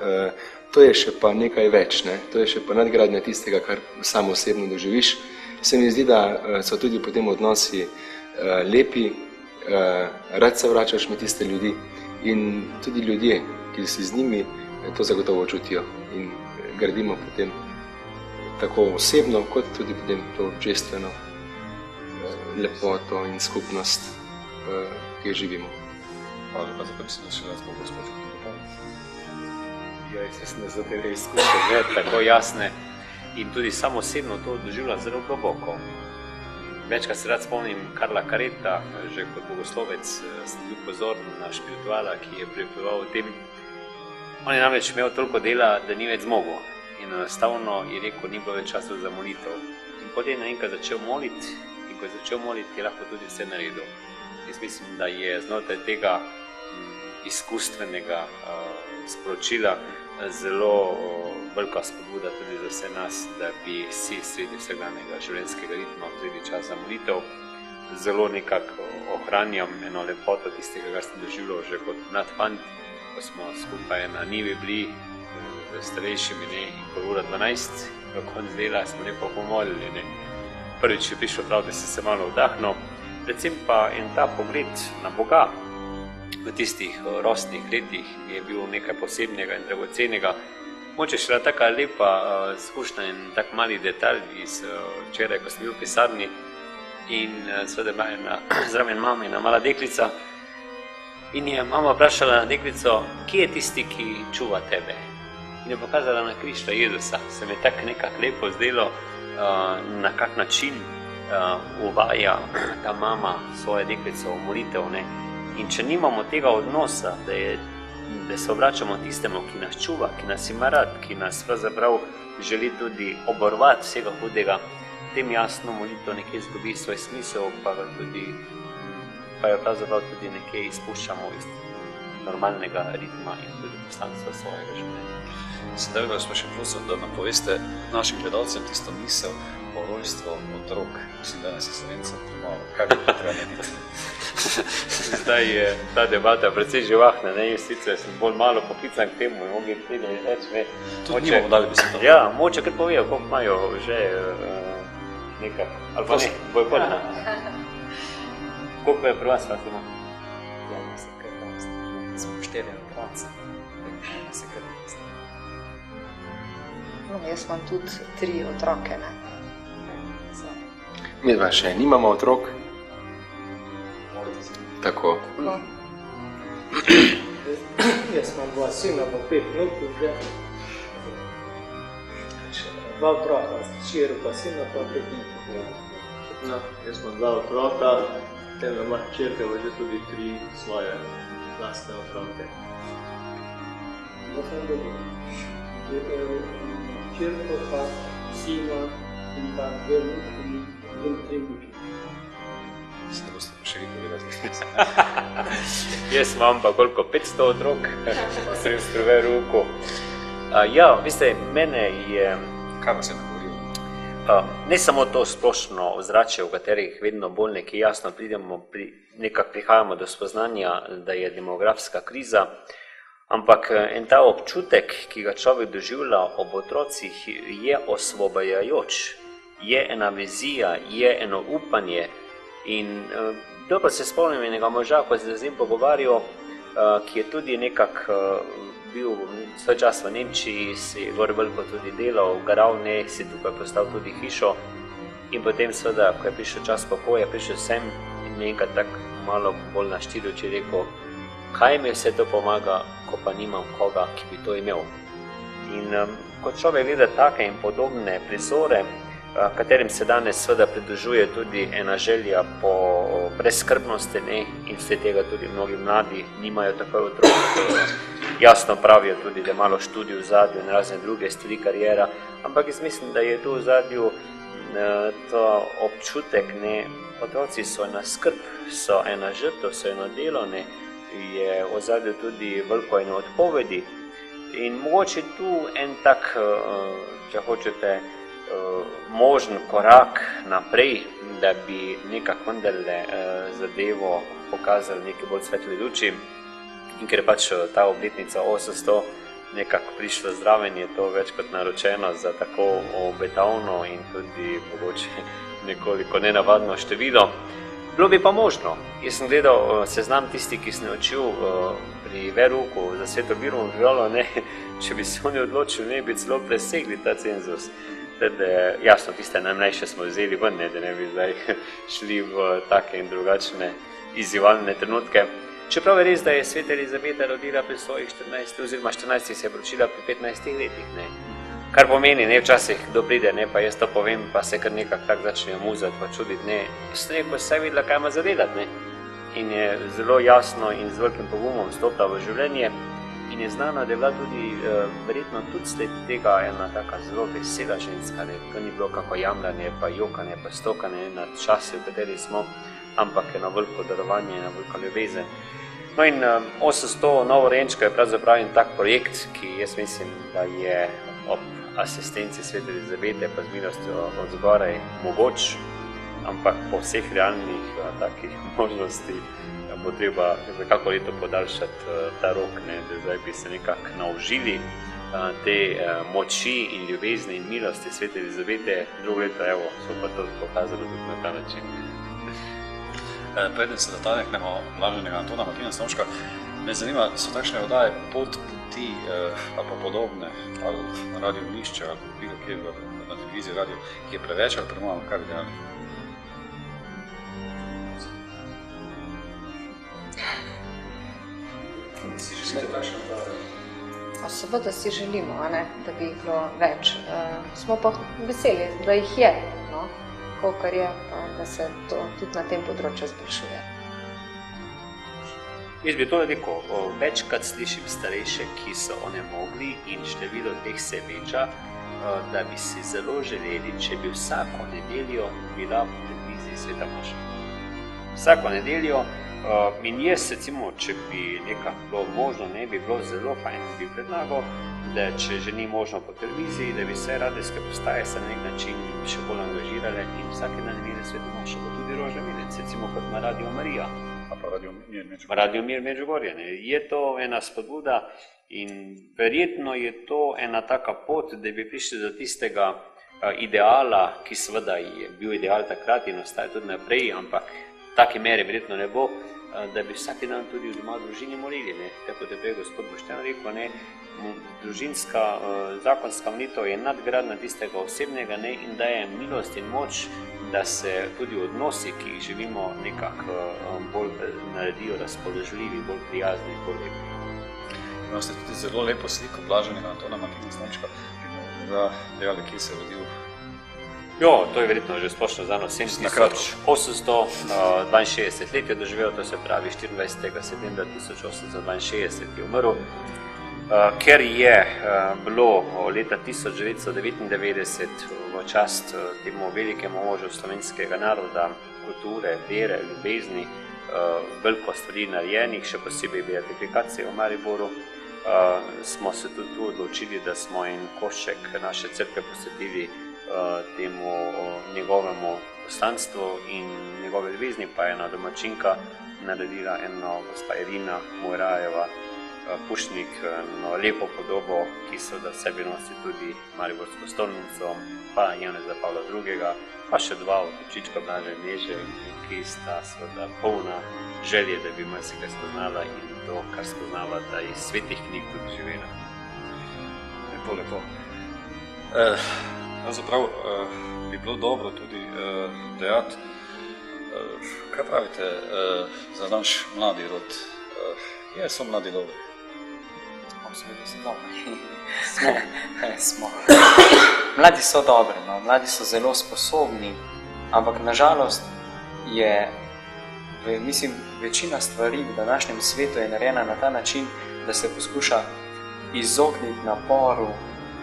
to je še pa nekaj več, ne? To je še pa nadgradnja tistega, kar sam osebno doživiš. Se mi zdi, da so tudi potem odnosi lepi, rad se vračaš med tiste ljudi in tudi ljudje, ki si z njimi, to zagotovo čutijo in gradimo potem tako osebno, kot tudi potem to občestveno lepoto in skupnost, ki jo živimo. Hvala lepa, zato mislim, da še nas bo gospod dopolnil. Ja, jaz mislim, da so te izkušnje tako jasne in tudi sam osebno to doživljam zelo globoko. Večkrat se rad spomnim Karla Kareta, že kot bogoslovec sem bil pozoren na špirituala, ki je pripovedoval o tem. On je namreč imel toliko dela, da ni več zmogel in enostavno je rekel, ni bilo več časa za molitev. In potem naenkrat začel moliti in ko je začel moliti, je lahko tudi vse naredil. Jaz mislim, da je znotraj tega izkustvenega sporočila zelo velika spodbuda tudi za vse nas, da bi si sredi vsakdanjega življenjskega ritma vzeli čas za molitev. Zelo nekako ohranjam eno lepoto tistega, kar sem doživljal že kot mlad fant, ko smo skupaj na njivi bili starejšimi, ne, in ko ura 12, v konc dela smo lepo pomolili, ne. Prvič je prišel prav, da si se malo vdahnil, predvsem pa en ta pogled na Boga v tistih rosnih letih je bil nekaj posebnega in dragocenega. Moče šla taka lepa izkušnja in tak mali detalj iz včeraj, ko sem bil v pisarni in seveda bila ena zraven mame ena mala deklica in je mama vprašala deklico, kje je tisti, ki čuva tebe? In je pokazala na Krista Jezusa. Se mi tako nekako lepo zdelo, na kak način uvaja ta mama svoje deklico v molitev, ne. In če nimamo tega odnosa, da se obračamo tistemu, ki nas čuva, ki nas ima rad, ki nas pravzaprav želi tudi obvarovati vsega hudega, tem jasno molitev nekje izgubi svoj smisel, pa jo pravzaprav tudi nekje izpuščamo iz normalnega ritma in tudi poslanstva svojega življenja. Sedaj vas pa še prosim, da nam poveste našim gledalcem tisto misel o rojstvu otrok. Mislim, da nas je Slovencem premalo. Kaj bi treba narediti? Zdaj je ta debata precej živahna, ne, in sicer sem bolj malo poklican k temu in mogli tega reči, ne. Tudi nimamo dali bi se to. Ja, moče kar povejo, koliko imajo že nekaj, ali pa ne, bojo polna. Koliko je pri vas, Fatima? Ja, mislim, kar tam smo 4 otroci. Se kar mislim. No, jaz imam tudi 3 otroke, ne. Mi dva še nimamo otrok. Tako. Jaz imam 2 sina, pa 5 vnukov že. 2 otroka, hčer pa sina, pa 5 vnukov. No, jaz imam 2 otroka, tem ima hčerka pa že tudi 3 svoje lastne otroke. Jaz sem dobil hčerko, pa sina in pa 2 vnuki in 3 vnuki. Se ne boste pa še vi povedati. Jaz imam pa koliko, 500 otrok, sem s prve ruko. Ja, veste, mene je... Kaj vas je nagovorilo? Ne samo to splošno ozračje, v katerih vedno bolj nekaj jasno nekako prihajamo do spoznanja, da je demografska kriza, ampak en ta občutek, ki ga človek doživlja ob otrocih, je osvobajajoč, je ena vizija, je eno upanje. In dobro se spomnim enega moža, ko se z njim pogovarjal, ki je tudi nekako bil svoj čas v Nemčiji, si gor veliko tudi delal, garal, ne, si tukaj postavil tudi hišo in potem seveda, ko je prišel čas pokoja, prišel sem in mi enkrat tako malo bolj na štiri oči rekel, kaj mi vse to pomaga, ko pa nimam koga, ki bi to imel. In ko človek gleda take in podobne prizore, katerim se danes seveda pridružuje tudi ena želja po brezskrbnosti, ne, in vse tega tudi mnogi mladi nimajo takoj otrok. Jasno pravijo tudi, da je malo študij v zadju in razne druge stvari, karijera, ampak jaz mislim, da je tu v zadju to občutek, ne, otroci so ena skrb, so ena žrtev, so eno delo, ne, je v zadju tudi veliko eno odpovedi in mogoče tu en tak, če hočete, možen korak naprej, da bi nekako vendarle zadevo pokazali nekaj bolj svetli luči. In ker je pač ta obletnica 800 nekako prišla zraven, je to več kot naročeno za tako obetavno in tudi mogoče nekoliko nenavadno število. Bilo bi pa možno. Jaz sem gledal seznam tisti, ki sem učil pri verouku za Sveto Birmo živalo, ne, če bi se oni odločili, ne bi celo presegli ta cenzus. Jasno, tiste najmlajše smo vzeli ven, ne, da ne bi zdaj šli v take in drugačne izzivalne trenutke. Čeprav je res, da je Sveta Elizabeta rodila pri svojih 14, oziroma 14 se je poročila pri 15 letih, ne. Kar pomeni, ne, včasih kdo pride, ne, pa jaz to povem, pa se kar nekako tak začne muzati, pa čuditi, ne. Jaz sem rekel, saj videla, kaj ima zadelati, ne. In je zelo jasno in z velikim pogumom stopila v življenje in je znana, da je bila tudi verjetno tudi sled tega ena taka zelo vesela ženska, ne. To ni bilo kako jamljanje, pa jokanje, pa stokanje na čase, v kateri smo, ampak eno veliko darovanje, eno veliko ljubezen. No in 800 novorojenčkov je pravzaprav en tak projekt, ki jaz mislim, da je ob asistenci Svete Elizabete pa z milostjo od zgoraj mogoč, ampak po vseh realnih takih možnosti bo treba za kako leto podaljšati ta rok, ne, da zdaj bi se nekako naužili te moči in ljubezni in milosti svete Elizabete, drugo leto, evo, so pa to pokazali tudi na ta način. Preden se dotaknemo blaženega Antona Martina Slomška, me zanima, so takšne oddaje Pot poti ali pa podobne, ali na Radio Mlišče, ali bilo kje na televiziji, radio, ki je preveč ali premalo, kaj bi delali? Si želite takšne oddaje? Seveda si želimo, da bi jih bilo več. Smo pa veseli, da jih je, kolikor je, pa da se to tudi na tem področju zboljšuje. Jaz bi to rekel, večkrat slišim starejše, ki so onemogli in število teh se veča, da bi si zelo želeli, če bi vsako nedeljo bila po televiziji sveta maša. Vsako nedeljo. In jaz, recimo, če bi nekako bilo možno, ne bi bilo zelo fajn, bi predlagal, da če že ni možno po televiziji, da bi vse radijske postaje se na nek način še bolj angažirale in vsake dan imeli sveto mašo, pa tudi Roža Milec, recimo kot na Radio Marija. A pa Radio Mir Medžugorje. Je to ena spodbuda in verjetno je to ena taka pot, da bi prišli do tistega ideala, ki seveda je bil ideal takrat in ostaje tudi naprej, ampak take mere verjetno ne bo, da bi vsaki dan tudi doma v družini molili, tako da bi gospod Boštjan rekel, družinska, zakonska molitev je nadgradna tistega osebnega in daje milost in moč, da se tudi odnosi, ki jih živimo, nekako bolj naredijo razpoložljivi, bolj prijazni, bolj lepi. Imam ste tudi zelo lepo sliko blaženega Antona Martina Slomška, ki bi ga dejali, kje se je rodil. Jo, to je verjetno že splošno znano, 862 let je doživel, to se pravi 24. septembra 1862 je umrl, ker je bilo leta 1999 v čast temu velikemu možu slovenskega naroda, kulture, vere, ljubezni, veliko stvari narejenih, še posebej beatifikacije v Mariboru, smo se tudi tu odločili, da smo en košček naše cerkve posvetili temu njegovemu poslanstvu in njegove ljubezni, pa je ena domačinka naredila eno gospa Irina Mojrajeva Pušnik, lepo podobo, ki so da v sebi nosi tudi Mariborsko stolnico, pa Janeza Pavla II, pa še dva otočička Blaže Meže, ki sta seveda polna želje, da bi marsikaj spoznala in to, kar spoznala, da iz svetih knjig tudi živela. Lepo. Pravzaprav bi bilo dobro tudi dejati, kaj pravite za naš mladi rod? So mladi dobri? Seveda so dobri. Smo. Mladi so dobri, mladi so zelo sposobni, ampak nažalost je, mislim, večina stvari v današnjem svetu je narejena na ta način, da se poskuša izogniti naporu,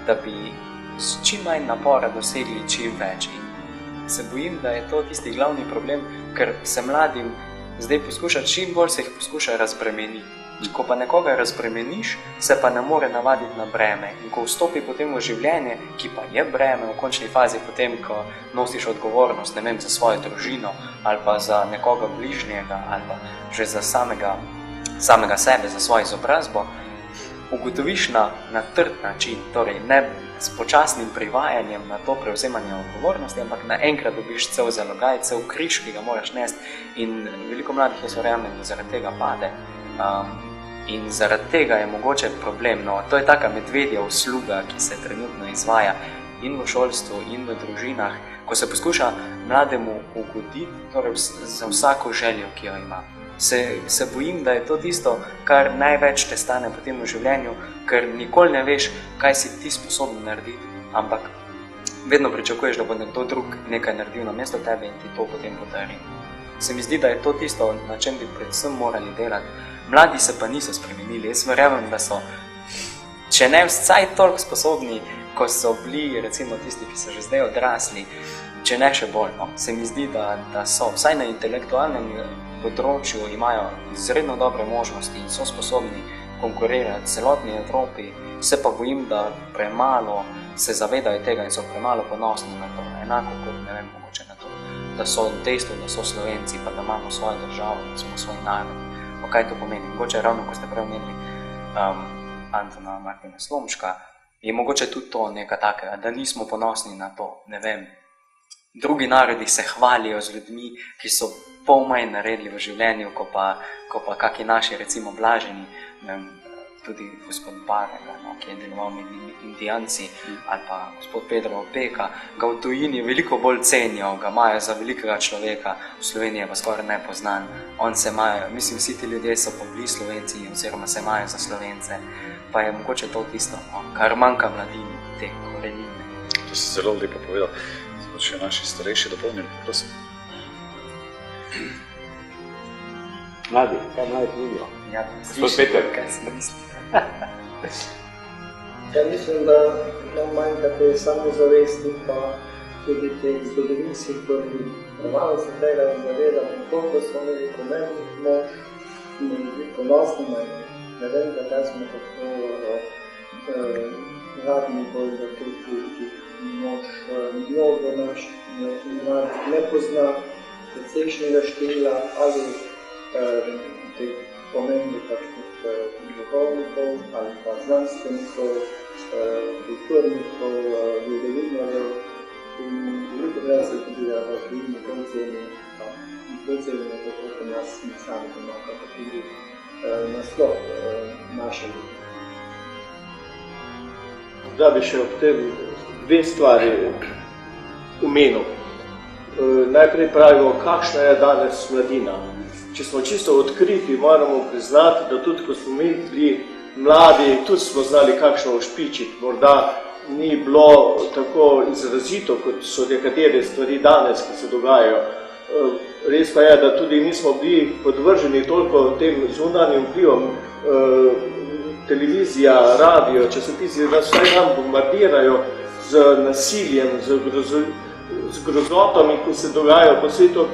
da bi s čim manj napora dosegli čim več. In se bojim, da je to tisti glavni problem, ker se mladim zdaj poskuša, čim bolj se jih poskuša razbremeniti. In ko pa nekoga razbremeniš, se pa ne more navaditi na breme. In ko vstopi potem v življenje, ki pa je breme v končni fazi, potem, ko nosiš odgovornost, ne vem, za svojo družino, ali pa za nekoga bližnjega, ali pa že za samega sebe, za svojo izobrazbo, ugotoviš na trd način, torej ne s počasnim privajanjem na to prevzemanje odgovornosti, ampak naenkrat dobiš cel zalogaj, cel križ, ki ga moraš nesti, in veliko mladih jaz verjamem, da zaradi tega pade. In zaradi tega je mogoče problem. To je taka medvedja usluga, ki se trenutno izvaja in v šolstvu, in v družinah, ko se poskuša mlademu ugoditi, torej za vsako željo, ki jo ima. Se bojim, da je to tisto, kar največ te stane potem v življenju, ker nikoli ne veš, kaj si ti sposoben narediti, ampak vedno pričakuješ, da bo nekdo drug nekaj naredil namesto tebe in ti to potem podari. Se mi zdi, da je to tisto, na čem bi predvsem morali delati. Mladi se pa niso spremenili. Jaz verjamem, da so, če ne vsaj toliko sposobni, ko so bili recimo tisti, ki so že zdaj odrasli, če ne še bolj. Se mi zdi, da so vsaj na intelektualnem področju imajo izredno dobre možnosti in so sposobni konkurirati celotni Evropi. Se pa bojim, da premalo se zavedajo tega in so premalo ponosni na to. Enako kot, ne vem, mogoče na to, da so dejstvo, da so Slovenci, pa da imamo svojo državo, da smo svoj narod. Kaj to pomeni? Mogoče ravno, ko ste prej omenili Antona Martina Slomška, je mogoče tudi to nekaj takega, da nismo ponosni na to, ne vem. Drugi narodi se hvalijo z ljudmi, ki so pol manj naredili v življenju, ko pa kaki naši, recimo, blaženi, ne vem, tudi gospod Barega, no, ki je deloval med Indijanci, ali pa gospod Pedro Opeka, ga v tujini veliko bolj cenijo, ga imajo za velikega človeka, v Sloveniji pa skoraj nepoznan. On se imajo, mislim, vsi ti ljudje so pa bili Slovenci oziroma se imajo za Slovence, pa je mogoče to tisto, no, kar manjka mladini, te korenine. To si zelo lepo povedal. Zdaj še naši starejši dopolnili, prosim. Mladi, kaj mladi vidijo? Ja, Gospod Peter. kaj sem mislil. Ja mislim, da nam manjka te samozavesti, pa tudi teh zgodovinskih premalo se tega zavedamo, koliko smo imeli pomembnih mož, bili ponosni na njih. Ne vem, zakaj smo tako radni bolj, da tudi mož mnogo naš ne pozna precejšnjega števila ali teh pomembnih duhovnikov ali pa znanstvenikov, kulturnikov, zgodovinarjev in veliko krat se tudi da tujini bolj cenimo tako kot nas mi sami doma, kako tudi naslov naše ljudi. Da bi še ob tem dve stvari omenil. Najprej pravimo, kakšna je danes mladina. Če smo čisto odkriti, moramo priznati, da tudi ko smo mi bili mladi, tudi smo znali kakšno ošpičiti. Morda ni bilo tako izrazito, kot so nekatere stvari danes, ki se dogajajo. Res pa je, da tudi nismo bili podvrženi toliko tem zunanjim vplivom. Televizija, radio, časopisi, da vsaj nam bombardirajo z nasiljem, z grozotami, ki se dogajajo po svetu.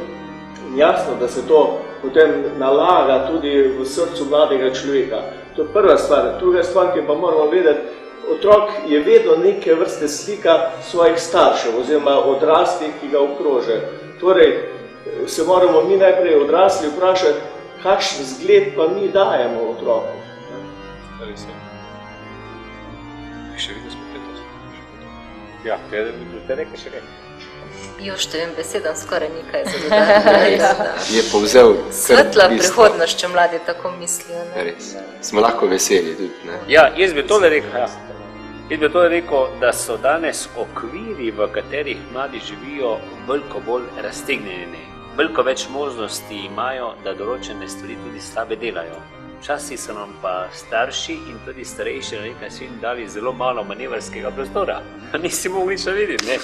Jasno, da se to potem nalaga tudi v srcu mladega človeka. To je prva stvar. Druga stvar, ki pa moramo vedeti, otrok je vedno neke vrste slika svojih staršev oziroma odraslih, ki ga okrožajo. Torej, se moramo mi najprej odrasli vprašati, kakšen zgled pa mi dajemo otroku. Res je. Še vidim, smo Peter. Ja, te nekaj še nekaj. Številnim besedam skoraj nekaj za dodati. Je povzel Svetla prihodnost, če mladi tako mislijo. Res. Smo lahko veseli tudi, ne? Ja, jaz bi tole rekel, da so danes okviri, v katerih mladi živijo, veliko bolj raztegnjeni. Veliko več možnosti imajo, da določene stvari tudi slabe delajo. Včasih so nam pa starši in tudi starejši na nek način dali zelo malo manevrskega prostora. Nisi mogli nič videti, ne?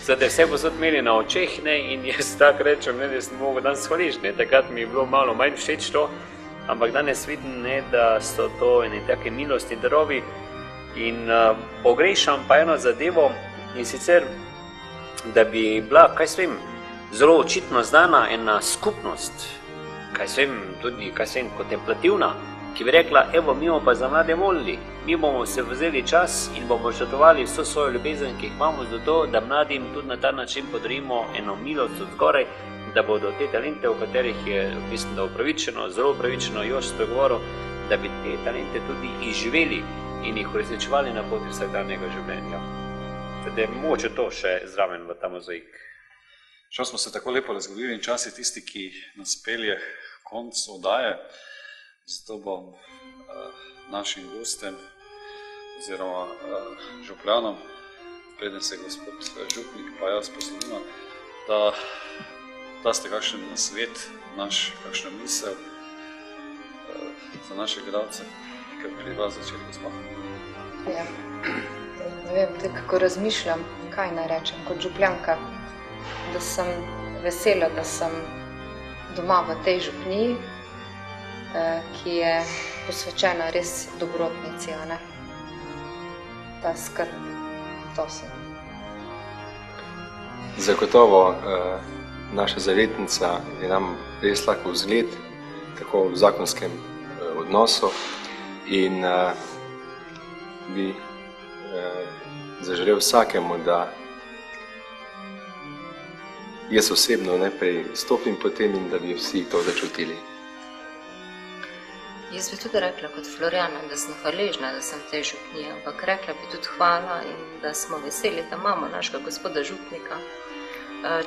Zdaj vse posod imeli na očeh, ne, in jaz tako rečem, ne, da sem mogel danes hvališ, ne, takrat mi je bilo malo manj všeč to, ampak danes vidim, ne, da so to ene take milosti darovi in pogrešam pa eno zadevo in sicer, da bi bila, kaj svem, zelo očitno znana ena skupnost, kaj svem, tudi, kaj svem, kontemplativna, ki bi rekla, evo, mi bomo pa za mlade molili, mi bomo se vzeli čas in bomo žrtvovali vso svojo ljubezen, ki jih imamo za to, da mladim tudi na ta način podarimo eno milost od zgoraj, da bodo te talente, o katerih je, mislim, da upravičeno, zelo upravičeno Jož spregovoril, da bi te talente tudi izživeli in jih uresničevali na poti vsakdanjega življenja. Teda mogoče to še zraven v ta mozaik. Šel smo se tako lepo razgovorili in čas je tisti, ki nas pelje konc oddaje. Zato bom našim gostem oziroma župljanom, preden se gospod župnik pa jaz poslovimo, da ste kakšen nasvet, kakšno misel za naše gledalce, ki pri vas začeli gospa. Ja, ne vem, tako razmišljam, kaj naj rečem kot župljanka, da sem vesela, da sem doma v tej župniji, ki je posvečena res dobrotnici, a ne? Ta skrb, to sem. Zagotovo naša zavetnica je nam res lahko vzgled, tako v zakonskem odnosu in bi zaželel vsakemu, da jaz osebno najprej stopim po tem in da bi vsi to začutili. Jaz bi tudi rekla kot Florjana, da sem hvaležna, da sem v tej župniji, ampak rekla bi tudi hvala in da smo veseli, da imamo našega gospoda župnika.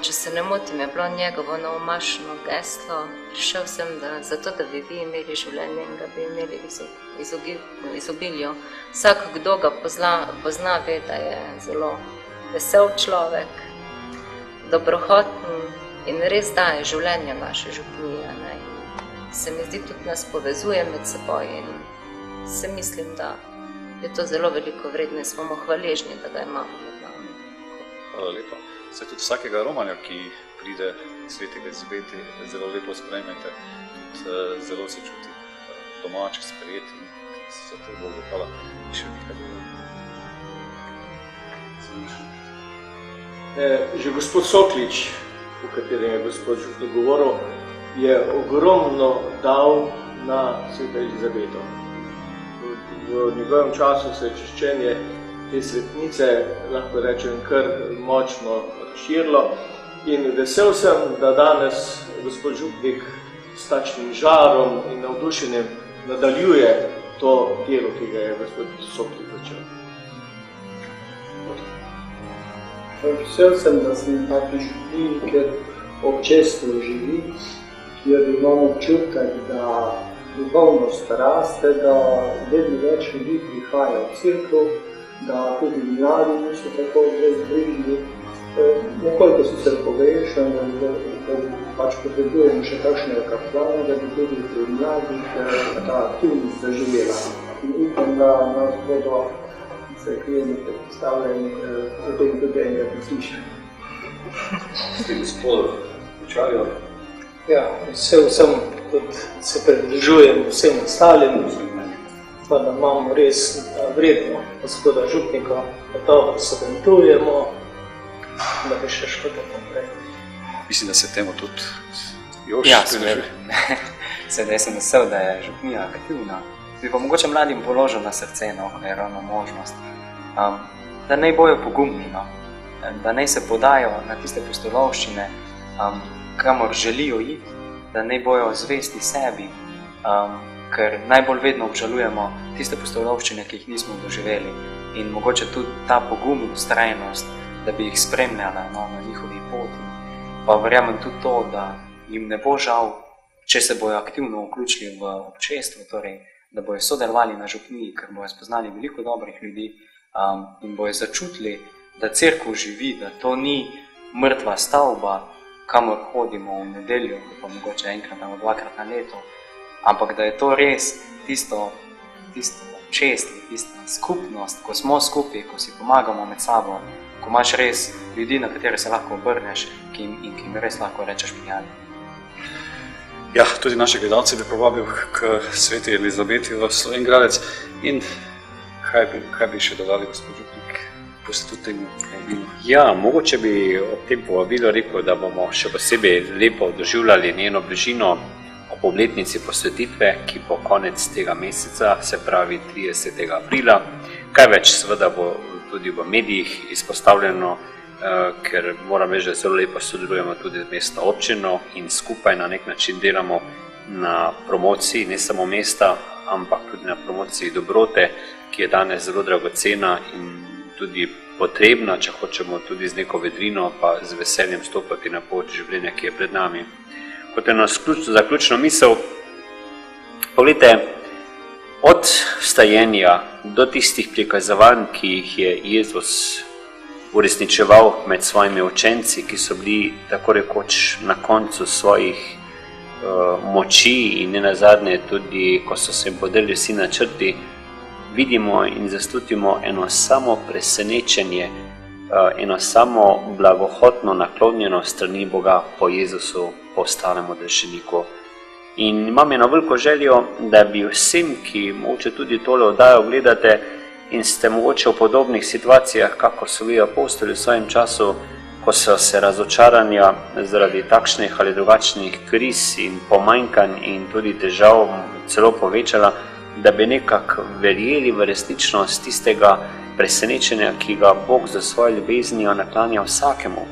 Če se ne motim, je bilo njegovo novomašno geslo, prišel sem zato, da bi vi imeli življenje in ga bi imeli v izobilju. Vsak, kdo ga pozna, ve, da je zelo vesel človek, dobrohoten in res daje življenje naše župnije. Se mi zdi, tudi nas povezuje med seboj in se mislim, da je to zelo veliko vredno in smo mu hvaležni, da ga imamo med nami. Hvala lepa. Se tudi vsakega romanja, ki pride Sveti Elizabeti, zelo lepo sprejmete, tudi zelo se čuti domači, sprejeti in se za to Bogu hvala. In še nekaj Že gospod Soklič, o katerem je gospod župnik govoril, je ogromno dal na Sveto Elizabeto. V njegovem času se je čiščenje te svetnice, lahko rečem, kar močno razširilo in vesel sem, da danes gospod župnik s takšnim žarom in navdušenjem nadaljuje to delo, ki ga je gospod Soklič začel. Vesel sem, da sem taki župnik, ker občestvo živi, kjer imamo občutek, da duhovnost raste, da vedno več ljudi prihaja v cerkev, da tudi mladi niso tako brezbrižni. Nekoliko sicer pogrešam, da pač potrebujemo še kakšnega kaplana, da bi tudi pri mladih ta aktivnost zaživela. In upam, da nas bodo cerkveni predstavljeni v tem tudi enega poslišanja. Ste gospod Počarjo? Ja, vesel sem, tudi se pridružujem vsem ostalim, pa da imamo res vredno gospoda župnika, da dobro sodelujemo, da bi še šlo naprej. Mislim, da se temu tudi Jož pridružuje. Sedaj sem vesel, da je župnija aktivna. Bi pa mogoče mladim položil na srce, je ravno možnost, da naj bojo pogumni, da naj se podajo na tiste pustolovščine, kamor želijo iti, da naj bojo zvesti sebi, ker najbolj vedno obžalujemo tiste pustolovščine, ki jih nismo doživeli in mogoče tudi ta pogum in vztrajnost, da bi jih spremljala na njihovi poti. Pa verjamem tudi to, da jim ne bo žal, če se bojo aktivno vključili v občestvo, torej, da bojo sodelovali na župniji, ker bojo spoznali veliko dobrih ljudi in bojo začutili, da cerkev živi, da to ni mrtva stavba, kamor hodimo v nedeljo, pa mogoče enkrat ali dvakrat na leto, ampak da je to res tisto občestvo, tista skupnost, ko smo skupaj, ko si pomagamo med sabo, ko imaš res ljudi, na katere se lahko obrneš in ki jim res lahko rečeš prijatelj. Ja, tudi naše gledalce bi povabil k Sveti Elizabeti v Slovenj Gradec in kaj bi še dodali, gospod župnik? Ja, mogoče bi ob tem povabilu rekel, da bomo še posebej lepo doživljali njeno bližino ob obletnici posvetitve, ki bo konec tega meseca, se pravi 30. aprila. Kaj več seveda bo tudi v medijih izpostavljeno, ker moram reči, da zelo lepo sodelujemo tudi z mestno občino in skupaj na nek način delamo na promociji ne samo mesta, ampak tudi na promociji dobrote, ki je danes zelo dragocena in tudi potrebna, če hočemo tudi z neko vedrino, pa z veseljem stopati na pot življenja, ki je pred nami. Kot eno zaključno misel, poglejte, od vstajenja do tistih prikazovanj, ki jih je Jezus uresničeval med svojimi učenci, ki so bili tako rekoč na koncu svojih moči in nenazadnje tudi, ko so se jim podelili vsi načrti, vidimo in zaslutimo eno samo presenečenje, eno samo blagohotno naklonjeno strani Boga po Jezusu, po ostalem odrešeniku. In imam eno veliko željo, da bi vsem, ki mogoče tudi tole oddajo gledate in ste mogoče v podobnih situacijah, kako so vi apostoli v svojem času, ko so se razočaranja zaradi takšnih ali drugačnih kriz in pomanjkanj in tudi težav celo povečala, da bi nekako verjeli v resničnost tistega presenečenja, ki ga Bog za svojo ljubeznijo naklanja vsakemu.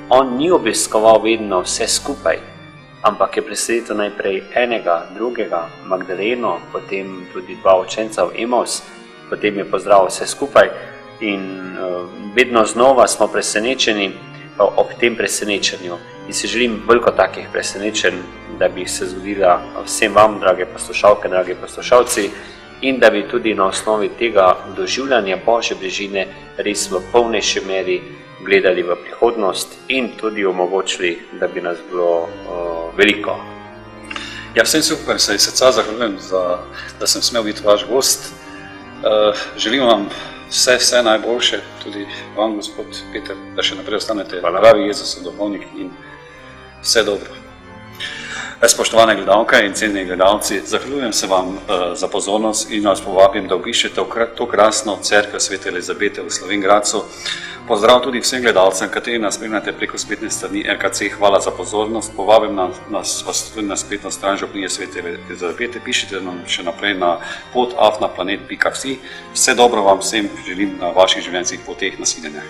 On ni obiskoval vedno vse skupaj, ampak je presenetil najprej enega, drugega, Magdaleno, potem tudi 2 učenca v Emaus, potem je pozdravil vse skupaj in vedno znova smo presenečeni ob tem presenečenju. In si želim veliko takih presenečenj, da bi se zgodila vsem vam, drage poslušalke, dragi poslušalci, in da bi tudi na osnovi tega doživljanja Božje bližine res v polnejši meri gledali v prihodnost in tudi omogočili, da bi nas bilo veliko. Ja, vsem super, se iz srca zahvaljujem, da sem smel biti vaš gost. Želim vam vse najboljše, tudi vam, gospod Peter, da še naprej ostanete pravi Jezusov duhovnik in vse dobro. Spoštovane gledalke in cenjeni gledalci, zahvaljujem se vam za pozornost in vas povabim, da obiščete to krasno cerkev Svete Elizabete v Slovenj Gradcu. Pozdrav tudi vsem gledalcem, kateri nas spremljate preko spletne strani RKC. Hvala za pozornost. Povabim vas tudi na spletno stran Župnije Svete Elizabete. Pišite nam še naprej na pot@planet.si. Vse dobro vam vsem želim na vaših življenjskih poteh. Nasvidenje.